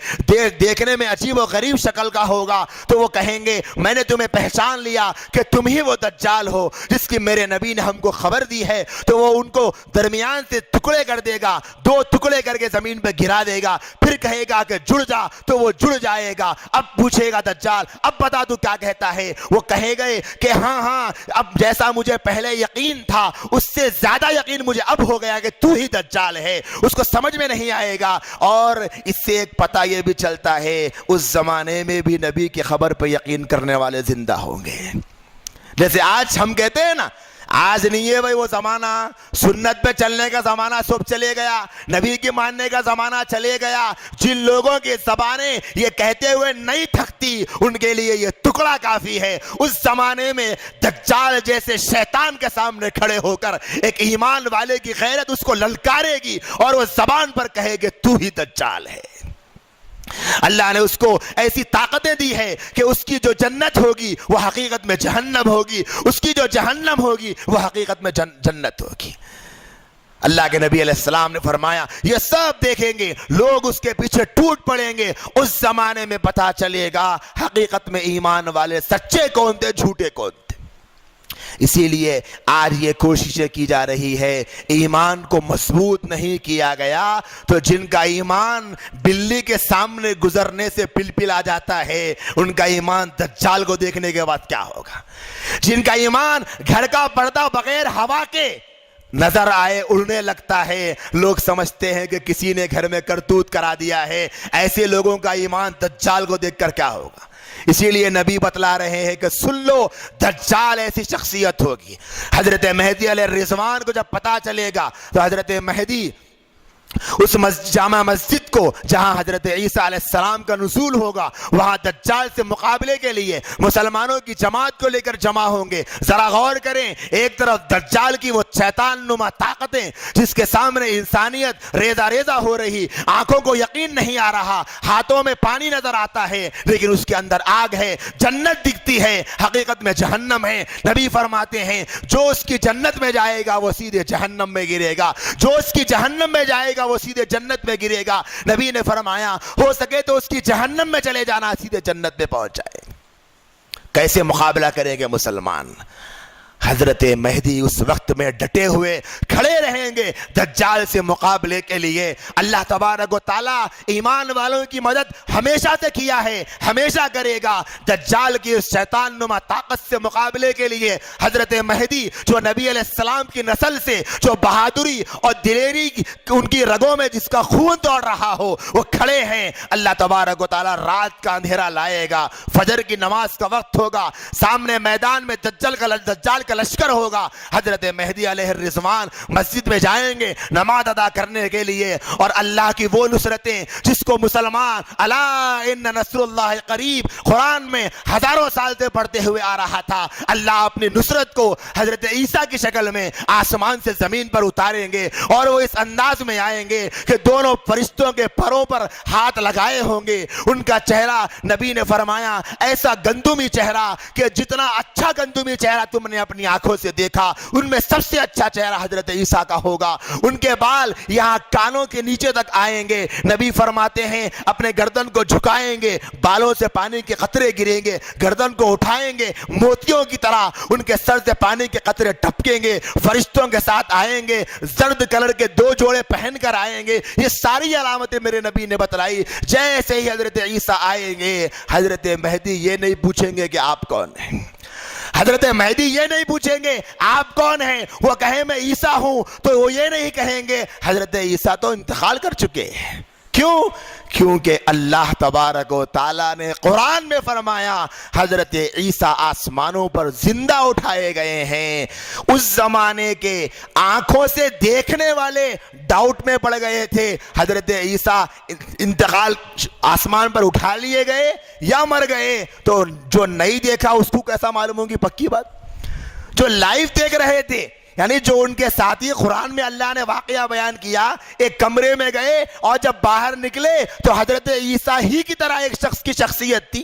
دیکھنے میں عجیب و غریب شکل کا ہوگا. تو وہ کہیں گے میں نے تمہیں پہچان لیا کہ تم ہی وہ دجال ہو جس کی میرے نبی نے ہم کو خبر دی ہے. تو وہ ان کو درمیان سے ٹکڑے کر دے گا, 2 ٹکڑے کر کے زمین پہ گرا دے گا, پھر کہے گا کہ جڑ جا, تو وہ جڑ جائے گا. اب پوچھے گا دجال اب بتا تو کیا کہتا ہے؟ وہ کہے گئے کہ ہاں اب جیسا مجھے پہلے یقین تھا اس سے زیادہ یقین مجھے اب ہو گیا کہ تو ہی دجال ہے. اس کو سمجھ میں نہیں آئے گا. اور اس سے ایک پتہ یہ بھی چلتا ہے اس زمانے میں بھی نبی کی خبر پہ یقین کرنے والے زندہ ہوں گے. جیسے آج ہم کہتے ہیں نا, آج نہیں ہے بھائی وہ زمانہ, سنت پہ چلنے کا زمانہ سب چلے گیا, نبی کی ماننے کا زمانہ چلے گیا. جن لوگوں کی زبانیں یہ کہتے ہوئے نہیں تھکتی ان کے لیے یہ ٹکڑا کافی ہے. اس زمانے میں دجال جیسے شیطان کے سامنے کھڑے ہو کر ایک ایمان والے کی غیرت اس کو للکارے گی اور وہ زبان پر کہے کہ تو ہی دجال ہے. اللہ نے اس کو ایسی طاقتیں دی ہے کہ اس کی جو جنت ہوگی وہ حقیقت میں جہنم ہوگی, اس کی جو جہنم ہوگی وہ حقیقت میں جنت ہوگی. اللہ کے نبی علیہ السلام نے فرمایا یہ سب دیکھیں گے, لوگ اس کے پیچھے ٹوٹ پڑیں گے. اس زمانے میں پتہ چلے گا حقیقت میں ایمان والے سچے کون تھے, جھوٹے کون تھے. اسی لیے آج یہ کوششیں کی جا رہی ہے, ایمان کو مضبوط نہیں کیا گیا تو جن کا ایمان بلی کے سامنے گزرنے سے پلپلا جاتا ہے ان کا ایمان دجال کو دیکھنے کے بعد کیا ہوگا. جن کا ایمان گھر کا پردہ بغیر ہوا کے نظر آئے اڑنے لگتا ہے, لوگ سمجھتے ہیں کہ کسی نے گھر میں کرتوت کرا دیا ہے, ایسے لوگوں کا ایمان دجال کو دیکھ کر کیا ہوگا. اسی لیے نبی بتلا رہے ہیں کہ سن لو دجال ایسی شخصیت ہوگی. حضرت مہدی علیہ الرضوان کو جب پتا چلے گا تو حضرت مہدی اس جامع مسجد کو جہاں حضرت عیسیٰ علیہ السلام کا نزول ہوگا وہاں دجال سے مقابلے کے لیے مسلمانوں کی جماعت کو لے کر جمع ہوں گے. ذرا غور کریں, ایک طرف دجال کی وہ شیطان نما طاقتیں جس کے سامنے انسانیت ریزہ ریزہ ہو رہی, آنکھوں کو یقین نہیں آ رہا, ہاتھوں میں پانی نظر آتا ہے لیکن اس کے اندر آگ ہے, جنت دکھتی ہے حقیقت میں جہنم ہے. نبی فرماتے ہیں جو اس کی جنت میں جائے گا وہ سیدھے جہنم میں گرے گا, جو اس کی جہنم میں جائے گا وہ سیدھے جنت میں گرے گا. نبی نے فرمایا ہو سکے تو اس کی جہنم میں چلے جانا, سیدھے جنت میں پہنچ جائے. کیسے مقابلہ کریں گے مسلمان؟ حضرت مہدی اس وقت میں ڈٹے ہوئے کھڑے رہیں گے دجال سے مقابلے کے لیے۔ اللہ تبارک و تعالیٰ ایمان والوں کی مدد ہمیشہ سے کیا ہے، ہمیشہ کرے گا۔ دجال کی اس شیطان نما طاقت سے مقابلے کے لیے حضرت مہدی جو نبی علیہ السلام کی نسل سے، جو بہادری اور دلیری ان کی رگوں میں جس کا خون دوڑ رہا ہو، وہ کھڑے ہیں۔ اللہ تبارک و تعالیٰ رات کا اندھیرا لائے گا، فجر کی نماز کا وقت ہوگا، سامنے میدان میں دجال کا لشکر ہوگا۔ حضرت مہدی علیہ الرضوان مسجد میں جائیں گے نماز ادا کرنے کے لیے، اور اللہ کی وہ نصرتیں جس کو مسلمان الا ان نصر اللہ قریب قرآن میں ہزاروں سال سے پڑھتے ہوئے آ رہا تھا، اللہ اپنی نصرت کو حضرت عیسیٰ کی شکل میں آسمان سے زمین پر اتاریں گے، اور وہ اس انداز میں آئیں گے کہ دونوں فرشتوں کے پروں پر ہاتھ لگائے ہوں گے۔ ان کا چہرہ نبی نے فرمایا ایسا گندمی چہرہ کہ جتنا اچھا گندمی چہرہ تم نے اپنی آنکھوں سے دیکھا ان میں سب سے اچھا چہرہ حضرت عیسیٰ کا ہوگا۔ ان کے بال یہاں کانوں کے نیچے تک آئیں گے، نبی فرماتے ہیں اپنے گردن کو جھکائیں گے، بالوں سے پانی کے قطرے گریں گے، گردن کو اٹھائیں گے، موتیوں کی طرح ان کے سر سے پانی کے قطرے ٹپکیں گے، فرشتوں کے ساتھ آئیں گے، زرد کلر کے 2 جوڑے پہن کر آئیں گے۔ یہ ساری علامتیں میرے نبی نے بتلائی۔ جیسے ہی حضرت عیسیٰ آئیں گے، حضرت مہدی یہ نہیں پوچھیں گے کہ آپ کون ہیں، حضرت مہدی یہ نہیں پوچھیں گے آپ کون ہیں، وہ کہیں میں عیسیٰ ہوں تو وہ یہ نہیں کہیں گے حضرت عیسیٰ تو انتقال کر چکے ہیں۔ کیوں؟ کیونکہ اللہ تبارک و تعالیٰ نے قرآن میں فرمایا حضرت عیسیٰ آسمانوں پر زندہ اٹھائے گئے ہیں۔ اس زمانے کے آنکھوں سے دیکھنے والے ڈاؤٹ میں پڑ گئے تھے حضرت عیسیٰ انتقال آسمان پر اٹھا لیے گئے یا مر گئے، تو جو نہیں دیکھا اس کو کیسا معلوم ہوگی؟ پکی بات، جو لائیو دیکھ رہے تھے، یعنی جو ان کے ساتھی، قرآن میں اللہ نے واقعہ بیان کیا، ایک کمرے میں گئے اور جب باہر نکلے تو حضرت عیسیٰ ہی کی طرح ایک شخص کی شخصیت تھی۔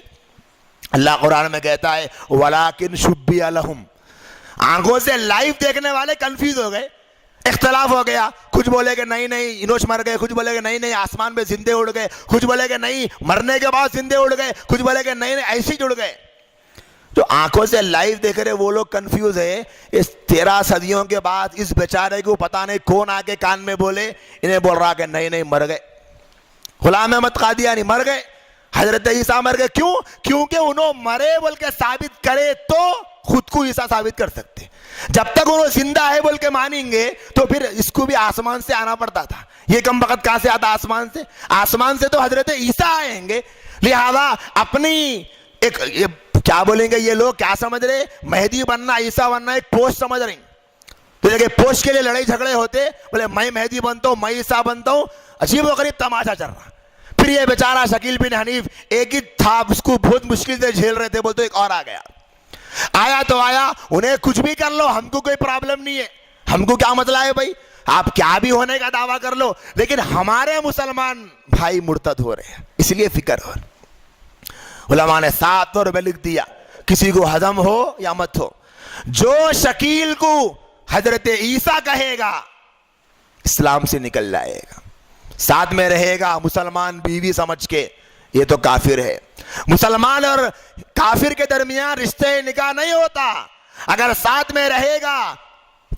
اللہ قرآن میں کہتا ہے وَلَٰكِن شُبِّهَ لَهُمْ، آنکھوں سے لائیو دیکھنے والے کنفیوز ہو گئے، اختلاف ہو گیا، کچھ بولے کہ نہیں انوش مر گئے، کچھ بولے کہ نہیں آسمان پہ زندے اڑ گئے، کچھ بولے کہ نہیں مرنے کے بعد زندے اڑ گئے، کچھ بولے کہ نہیں ایسے ہی جڑ گئے۔ جو آنکھوں سے لائیو دیکھ رہے وہ لوگ کنفیوز ہے۔ اس 13 صدیوں کے بعد اس بیچارے کو پتہ نہیں کون آ کے کان میں بولے، انہیں بول رہا کہ نہیں مر گئے، غلام احمد قادیانی مر گئے، حضرت عیسیٰ مر گئے۔ کیوں؟ کیونکہ انہوں مرے بول کے ثابت کرے تو خود کو عیسیٰ ثابت کر سکتے، جب تک انہوں زندہ ہے بول کے مانیں گے تو پھر اس کو بھی آسمان سے آنا پڑتا تھا۔ یہ کم وقت کہاں سے آتا؟ آسمان سے تو حضرت عیسیٰ آئیں گے۔ لہذا اپنی ایک کیا بولیں گے یہ لوگ، کیا سمجھ رہے؟ مہدی بننا، عیسیٰ بننا ایک پوسٹ سمجھ رہے ہیں۔ تو دیکھیں پوسٹ کے لیے لڑائی جھگڑے ہوتے، بولے میں مہدی بنتا ہوں، میں عیسیٰ بنتا ہوں، عجیب و غریب تماشا چل رہا۔ پھر یہ بیچارہ شکیل بن حنیف ایک ہی تھا، اس کو بہت مشکل سے جھیل رہے تھے، بولتے ایک اور آ گیا، آیا تو آیا، انہیں کچھ بھی کر لو ہم کو کوئی پرابلم نہیں ہے، ہم کو کیا مسئلہ ہے بھائی، آپ کیا بھی ہونے کا دعویٰ کر لو، لیکن ہمارے مسلمان بھائی مرتد ہو رہے ہیں، اس لیے فکر ہو۔ علماء نے 7 طور میں لکھ دیا، کسی کو ہضم ہو یا مت ہو، جو شکیل کو حضرت عیسیٰ کہے گا اسلام سے نکل جائے گا، ساتھ میں رہے گا مسلمان بیوی سمجھ کے، یہ تو کافر ہے۔ مسلمان اور کافر کے درمیان رشتے نکاح نہیں ہوتا، اگر ساتھ میں رہے گا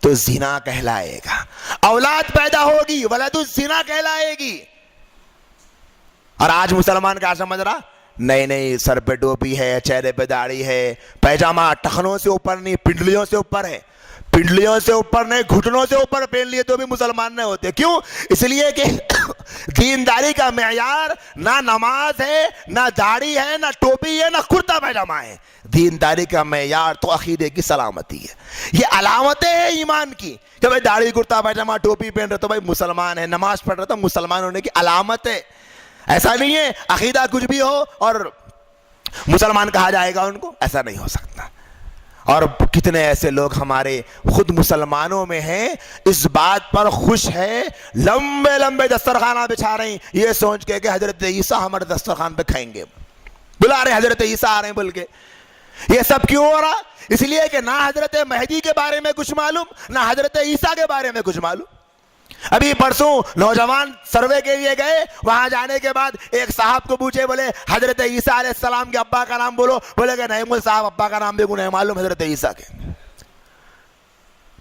تو زنا کہلائے گا، اولاد پیدا ہوگی ولد الزنا کہلائے گی۔ اور آج مسلمان کیا سمجھ رہا؟ نہیں سر پہ ٹوپی ہے، چہرے پہ داڑھی ہے، پیجامہ ٹخنوں سے اوپر نہیں پنڈلیوں سے اوپر ہے، پنڈلیوں سے اوپر نہیں گھٹنوں سے اوپر پہن لیے تو بھی مسلمان نہیں ہوتے۔ کیوں؟ اس لیے کہ دینداری کا معیار نہ نماز ہے، نہ داڑھی ہے، نہ ٹوپی ہے، نہ کرتا پیجامہ ہے۔ دینداری کا معیار تو عقیدے کی سلامتی ہے۔ یہ علامتیں ہیں ایمان کی کہ بھائی داڑھی کرتا پیجامہ ٹوپی پہن رہے تو بھائی مسلمان ہے، نماز پڑھ رہا تو مسلمان ہونے کی علامت ہے۔ ایسا نہیں ہے عقیدہ کچھ بھی ہو اور مسلمان کہا جائے گا ان کو، ایسا نہیں ہو سکتا۔ اور کتنے ایسے لوگ ہمارے خود مسلمانوں میں ہیں اس بات پر خوش ہے، لمبے لمبے دسترخوانہ بچھا رہے ہیں یہ سوچ کے کہ حضرت عیسیٰ ہمارے دسترخوان پہ کھائیں گے، بلا رہے حضرت عیسیٰ آ رہے ہیں بول کے۔ یہ سب کیوں ہو رہا؟ اس لیے کہ نہ حضرت مہدی کے بارے میں کچھ معلوم، نہ حضرت عیسیٰ کے بارے میں کچھ معلوم۔ ابھی پرسوں نوجوان سروے کے لیے گئے، وہاں جانے کے بعد ایک صاحب کو پوچھے، بولے حضرت عیسیٰ علیہ السلام کے ابا کا نام بولو، بولے کہ نہیں مول صاحب ابا کا نام بھی کو نہیں معلوم حضرت عیسیٰ کے۔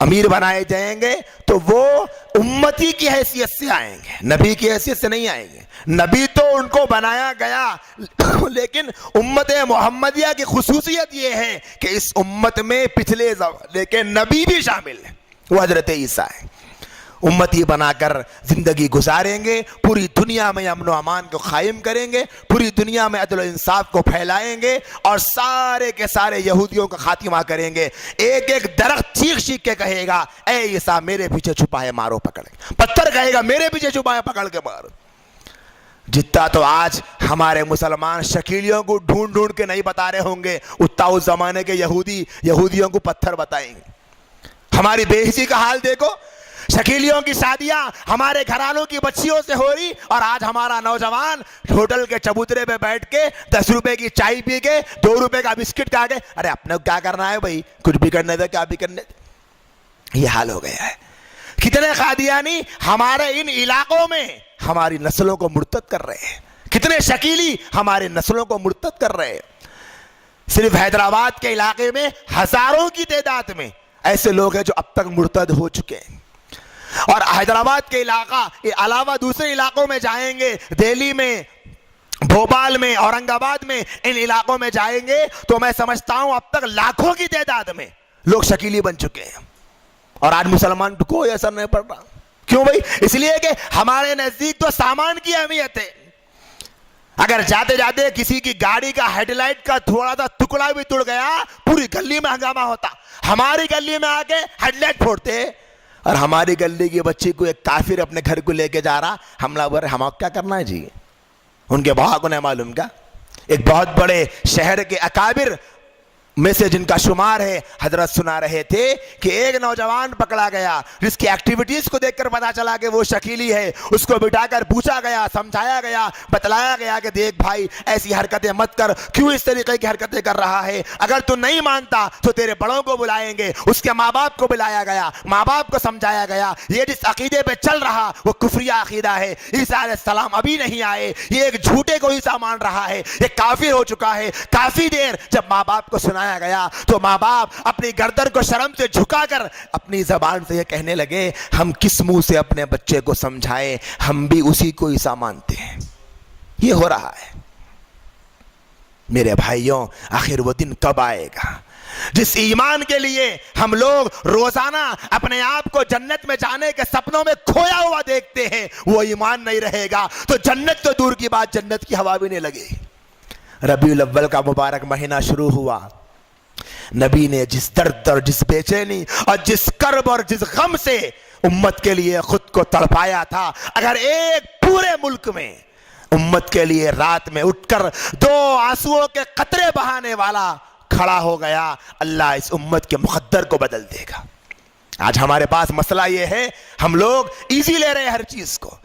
امیر بنائے جائیں گے تو وہ امتی کی حیثیت سے آئیں گے, نبی کی حیثیت سے نہیں آئیں گے. نبی تو ان کو بنایا گیا, لیکن امت محمدیہ کی خصوصیت یہ ہے کہ اس امت میں پچھلے زمانے کے نبی بھی شامل ہیں, وہ حضرت عیسیٰ ہیں. امتی بنا کر زندگی گزاریں گے, پوری دنیا میں امن و امان کو قائم کریں گے, پوری دنیا میں عدل و انصاف کو پھیلائیں گے, اور سارے کے سارے یہودیوں کا خاتمہ کریں گے. ایک ایک درخت چیخ چیخ کے کہے گا اے عیسیٰ میرے پیچھے چھپا ہے مارو پکڑ کے, پتھر کہے گا میرے پیچھے چھپا ہے پکڑ کے مارو. جتنا تو آج ہمارے مسلمان شکیلیوں کو ڈھونڈ ڈھونڈ کے نہیں بتا رہے ہوں گے, اتنا اس زمانے کے یہودیوں کو پتھر بتائیں گے. ہماری بے حسی کا حال دیکھو, شکیلیوں کی شادیاں ہمارے گھرانوں کی بچیوں سے ہو رہی, اور آج ہمارا نوجوان ہوٹل کے چبوترے پہ بیٹھ کے 10 روپے کی چائے پی کے 2 روپے کا بسکٹ کھا کے, ارے اپنے کیا کرنا ہے بھائی, کچھ بھی کرنے دے, کیا بھی کرنے دے. یہ حال ہو گیا ہے. کتنے قادیانی ہمارے ان علاقوں میں ہماری نسلوں کو مرتد کر رہے ہیں, کتنے شکیلی ہمارے نسلوں کو مرتد کر رہے ہیں. صرف حیدرآباد کے علاقے میں ہزاروں کی تعداد میں ایسے لوگ ہیں جو اب تک مرتد ہو چکے ہیں. اور حیدرآباد کے علاقہ علاوہ دوسرے علاقوں میں جائیں گے, دہلی میں, بھوپال میں, اورنگ آباد میں, ان علاقوں میں جائیں گے تو میں سمجھتا ہوں اب تک لاکھوں کی تعداد میں لوگ شکیلی بن چکے ہیں. اور آج مسلمان کو کوئی اثر نہیں پڑ رہا. کیوں بھائی؟ اس لیے کہ ہمارے نزدیک تو سامان کی اہمیت ہے. اگر جاتے جاتے کسی کی گاڑی کا ہیڈ لائٹ کا تھوڑا سا ٹکڑا بھی ٹوٹ گیا, پوری گلی میں ہنگامہ ہوتا. ہماری گلی میں آ کے ہیڈ لائٹ پھوڑتے, اور ہماری گلی کی بچی کو ایک کافر اپنے گھر کو لے کے جا رہا, حملہ ور, ہم کیا کرنا ہے جی؟ ان کے بہا کو نہیں معلوم کیا؟ ایک بہت بڑے شہر کے اکابر میں سے جن کا شمار ہے, حضرت سنا رہے تھے کہ ایک نوجوان پکڑا گیا جس کی ایکٹیویٹیز کو دیکھ کر پتا چلا کہ وہ شکیلی ہے. اس کو بٹھا کر پوچھا گیا, سمجھایا گیا, بتلایا گیا کہ دیکھ بھائی ایسی حرکتیں مت کر, کیوں اس طریقے کی حرکتیں کر رہا ہے, اگر تو نہیں مانتا تو تیرے بڑوں کو بلائیں گے. اس کے ماں باپ کو بلایا گیا, ماں باپ کو سمجھایا گیا یہ جس عقیدے پہ چل رہا وہ کفریہ عقیدہ ہے, عیسیٰ علیہ السلام ابھی نہیں آئے, یہ ایک جھوٹے کو عیسیٰ مان رہا ہے, یہ کافر ہو چکا ہے. کافی دیر جب ماں باپ کو سنایا گیا تو ماں باپ اپنی گردن کو شرم سے جھکا کر اپنی زبان سے یہ کہنے لگے ہم کس منہ سے اپنے بچے کو سمجھائیں, ہم بھی اسی کو عیسیٰ مانتے ہیں. یہ ہو رہا ہے. میرے بھائیوں, آخر وہ دن کب آئے گا جس ایمان کے لیے ہم لوگ روزانہ اپنے آپ کو جنت میں جانے کے سپنوں میں کھویا ہوا دیکھتے ہیں, وہ ایمان نہیں رہے گا تو جنت تو دور کی بات, جنت کی ہوا بھی نہیں لگے. ربیع الاول کا مبارک مہینہ شروع ہوا, نبی نے جس درد اور جس بے چینی اور جس کرب اور جس غم سے امت کے لیے خود کو تڑپایا تھا, اگر ایک پورے ملک میں امت کے لیے رات میں اٹھ کر 2 آنسوؤں کے قطرے بہانے والا کھڑا ہو گیا, اللہ اس امت کے مقدر کو بدل دے گا. آج ہمارے پاس مسئلہ یہ ہے, ہم لوگ ایزی لے رہے ہیں ہر چیز کو.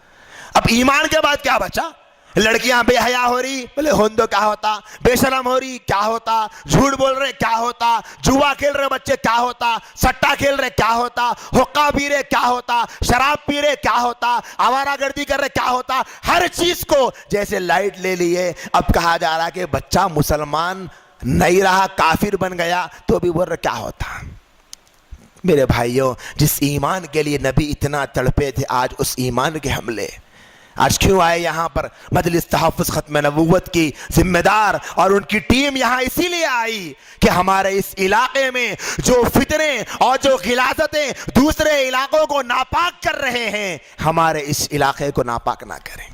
اب ایمان کے بعد کیا بچا؟ لڑکیاں بے حیا ہو رہی, بولے ہوندو کیا ہوتا, بے شرم ہو رہی کیا ہوتا, جھوٹ بول رہے کیا ہوتا, جوا کھیل رہے بچے کیا ہوتا, سٹا کھیل رہے کیا ہوتا, حقہ پی رہے کیا ہوتا, شراب پی رہے کیا ہوتا, آوارہ گردی کر رہے کیا ہوتا. ہر چیز کو جیسے لائٹ لے لیے. اب کہا جا رہا کہ بچہ مسلمان نہیں رہا, کافر بن گیا, تو بھی بول رہے کیا ہوتا. میرے بھائیوں, جس ایمان کے لیے نبی اتنا تڑپے تھے, آج اس ایمان کے حملے. آج کیوں آئے یہاں پر؟ مجلس تحفظ ختم نبوت کی ذمہ دار اور ان کی ٹیم یہاں اسی لیے آئی کہ ہمارے اس علاقے میں جو فتنے اور جو غلاظتیں دوسرے علاقوں کو ناپاک کر رہے ہیں, ہمارے اس علاقے کو ناپاک نہ کریں.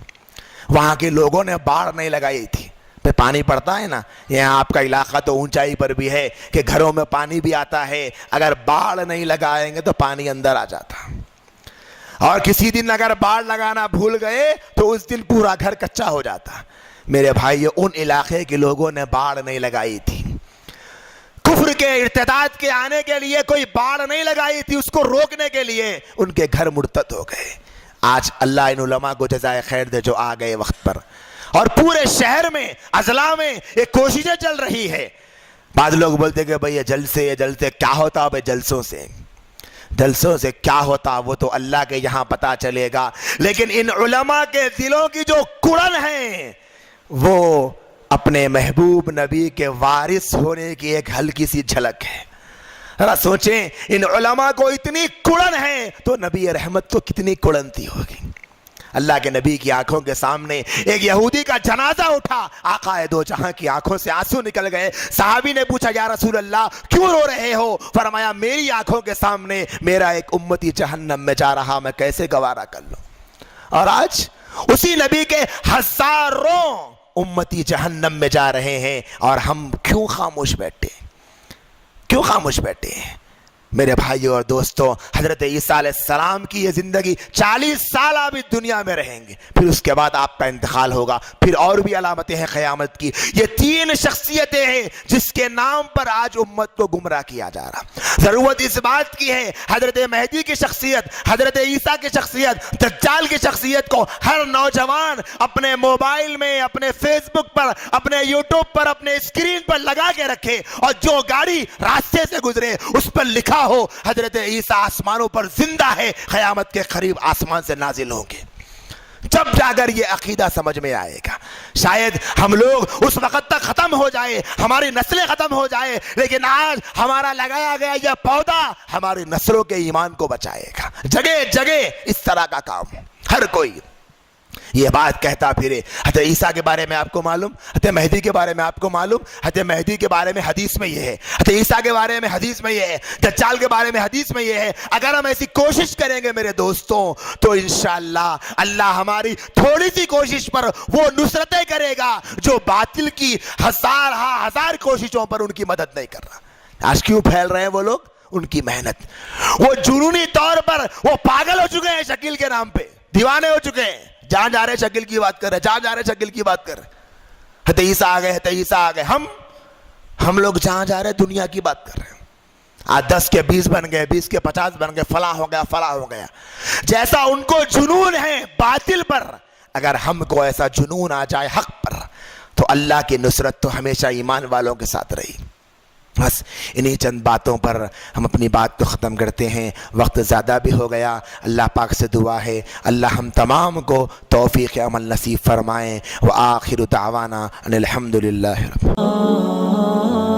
وہاں کے لوگوں نے باڑ نہیں لگائی تھی, پہ پانی پڑتا ہے نا, یہاں آپ کا علاقہ تو اونچائی پر بھی ہے کہ گھروں میں پانی بھی آتا ہے, اگر باڑ نہیں لگائیں گے تو پانی اندر آ جاتا. اور کسی دن اگر باڑ لگانا بھول گئے تو اس دن پورا گھر کچا ہو جاتا. میرے بھائیو, ان علاقے کے لوگوں نے باڑ نہیں لگائی تھی, کفر کے ارتداد کے آنے کے لیے کوئی باڑ نہیں لگائی تھی, اس کو روکنے کے لیے ان کے گھر مرتد ہو گئے. آج اللہ ان علماء کو جزائے خیر دے جو آ گئے وقت پر, اور پورے شہر میں اضلاع میں ایک کوششیں چل رہی ہے. بعض لوگ بولتے کہ بھئی یہ جلسے کیا ہوتا, بھئی جلسوں سے کیا ہوتا وہ تو اللہ کے یہاں پتا چلے گا, لیکن ان علماء کے دلوں کی جو کڑن ہے وہ اپنے محبوب نبی کے وارث ہونے کی ایک ہلکی سی جھلک ہے. ذرا سوچیں ان علماء کو اتنی کڑن ہے تو نبی رحمت کو کتنی کڑن تھی ہوگی۔ اللہ کے نبی کی آنکھوں کے سامنے ایک یہودی کا جنازہ اٹھا، آقا دو جہاں کی آنکھوں سے آنسو نکل گئے۔ صحابی نے پوچھا یا رسول اللہ کیوں رو رہے ہو؟ فرمایا میری آنکھوں کے سامنے میرا ایک امتی جہنم میں جا رہا، میں کیسے گوارا کر لوں؟ اور آج اسی نبی کے ہزاروں امتی جہنم میں جا رہے ہیں، اور ہم کیوں خاموش بیٹھے؟ کیوں خاموش بیٹھے ہیں؟ میرے بھائیوں اور دوستوں، حضرت عیسیٰ علیہ السلام کی یہ زندگی 40 سال آپ اس دنیا میں رہیں گے، پھر اس کے بعد آپ کا انتقال ہوگا۔ پھر اور بھی علامتیں ہیں قیامت کی۔ یہ 3 شخصیتیں ہیں جس کے نام پر آج امت کو گمراہ کیا جا رہا۔ ضرورت اس بات کی ہے حضرت مہدی کی شخصیت، حضرت عیسیٰ کی شخصیت، دجال کی شخصیت کو ہر نوجوان اپنے موبائل میں، اپنے فیس بک پر، اپنے یوٹیوب پر، اپنے اسکرین پر لگا کے رکھے، اور جو گاڑی راستے سے گزرے اس پر لکھا ہو حضرت عیسیٰ آسمانوں پر زندہ ہے، قیامت کے قریب آسمان سے نازل ہوں گے۔ جب جا کر یہ عقیدہ سمجھ میں آئے گا، شاید ہم لوگ اس وقت تک ختم ہو جائے، ہماری نسلیں ختم ہو جائے، لیکن آج ہمارا لگایا گیا یہ پودا ہماری نسلوں کے ایمان کو بچائے گا۔ جگہ جگہ اس طرح کا کام، ہر کوئی یہ بات کہتا پھرے۔ حضرت عیسیٰ کے بارے میں آپ کو معلوم، حضرت مہدی کے بارے میں آپ کو معلوم، حضرت مہدی کے بارے میں حدیث میں یہ ہے، حضرت عیسیٰ کے بارے میں حدیث میں یہ ہے، دجال کے بارے میں حدیث میں یہ ہے۔ اگر ہم ایسی کوشش کریں گے میرے دوستوں تو انشاءاللہ اللہ ہماری تھوڑی سی کوشش پر وہ نصرتیں کرے گا جو باطل کی ہزار کوششوں پر ان کی مدد نہیں کر رہا۔ آج کیوں پھیل رہے ہیں وہ لوگ؟ ان کی محنت۔ وہ جنونی طور پر وہ پاگل ہو چکے ہیں شکیل کے نام پہ، دیوانے ہو چکے ہیں، جہاں جا رہے شکل کی بات کر رہے، جہاں جا رہے شکل کی بات کر رہے۔ حضرت عیسیٰ آ گئے، حضرت عیسیٰ آ گئے، ہم لوگ جہاں جا رہے دنیا کی بات کر رہے ہیں۔ آج 10 کے 20 بن گئے، 20 کے 50 بن گئے، فلاں ہو گیا، فلاں ہو گیا۔ جیسا ان کو جنون ہے باطل پر، اگر ہم کو ایسا جنون آ جائے حق پر تو اللہ کی نصرت تو ہمیشہ ایمان والوں کے ساتھ رہی۔ بس انہی چند باتوں پر ہم اپنی بات کو ختم کرتے ہیں، وقت زیادہ بھی ہو گیا۔ اللہ پاک سے دعا ہے اللہ ہم تمام کو توفیق عمل نصیب فرمائیں۔ وآخر دعوانا ان الحمدللہ رب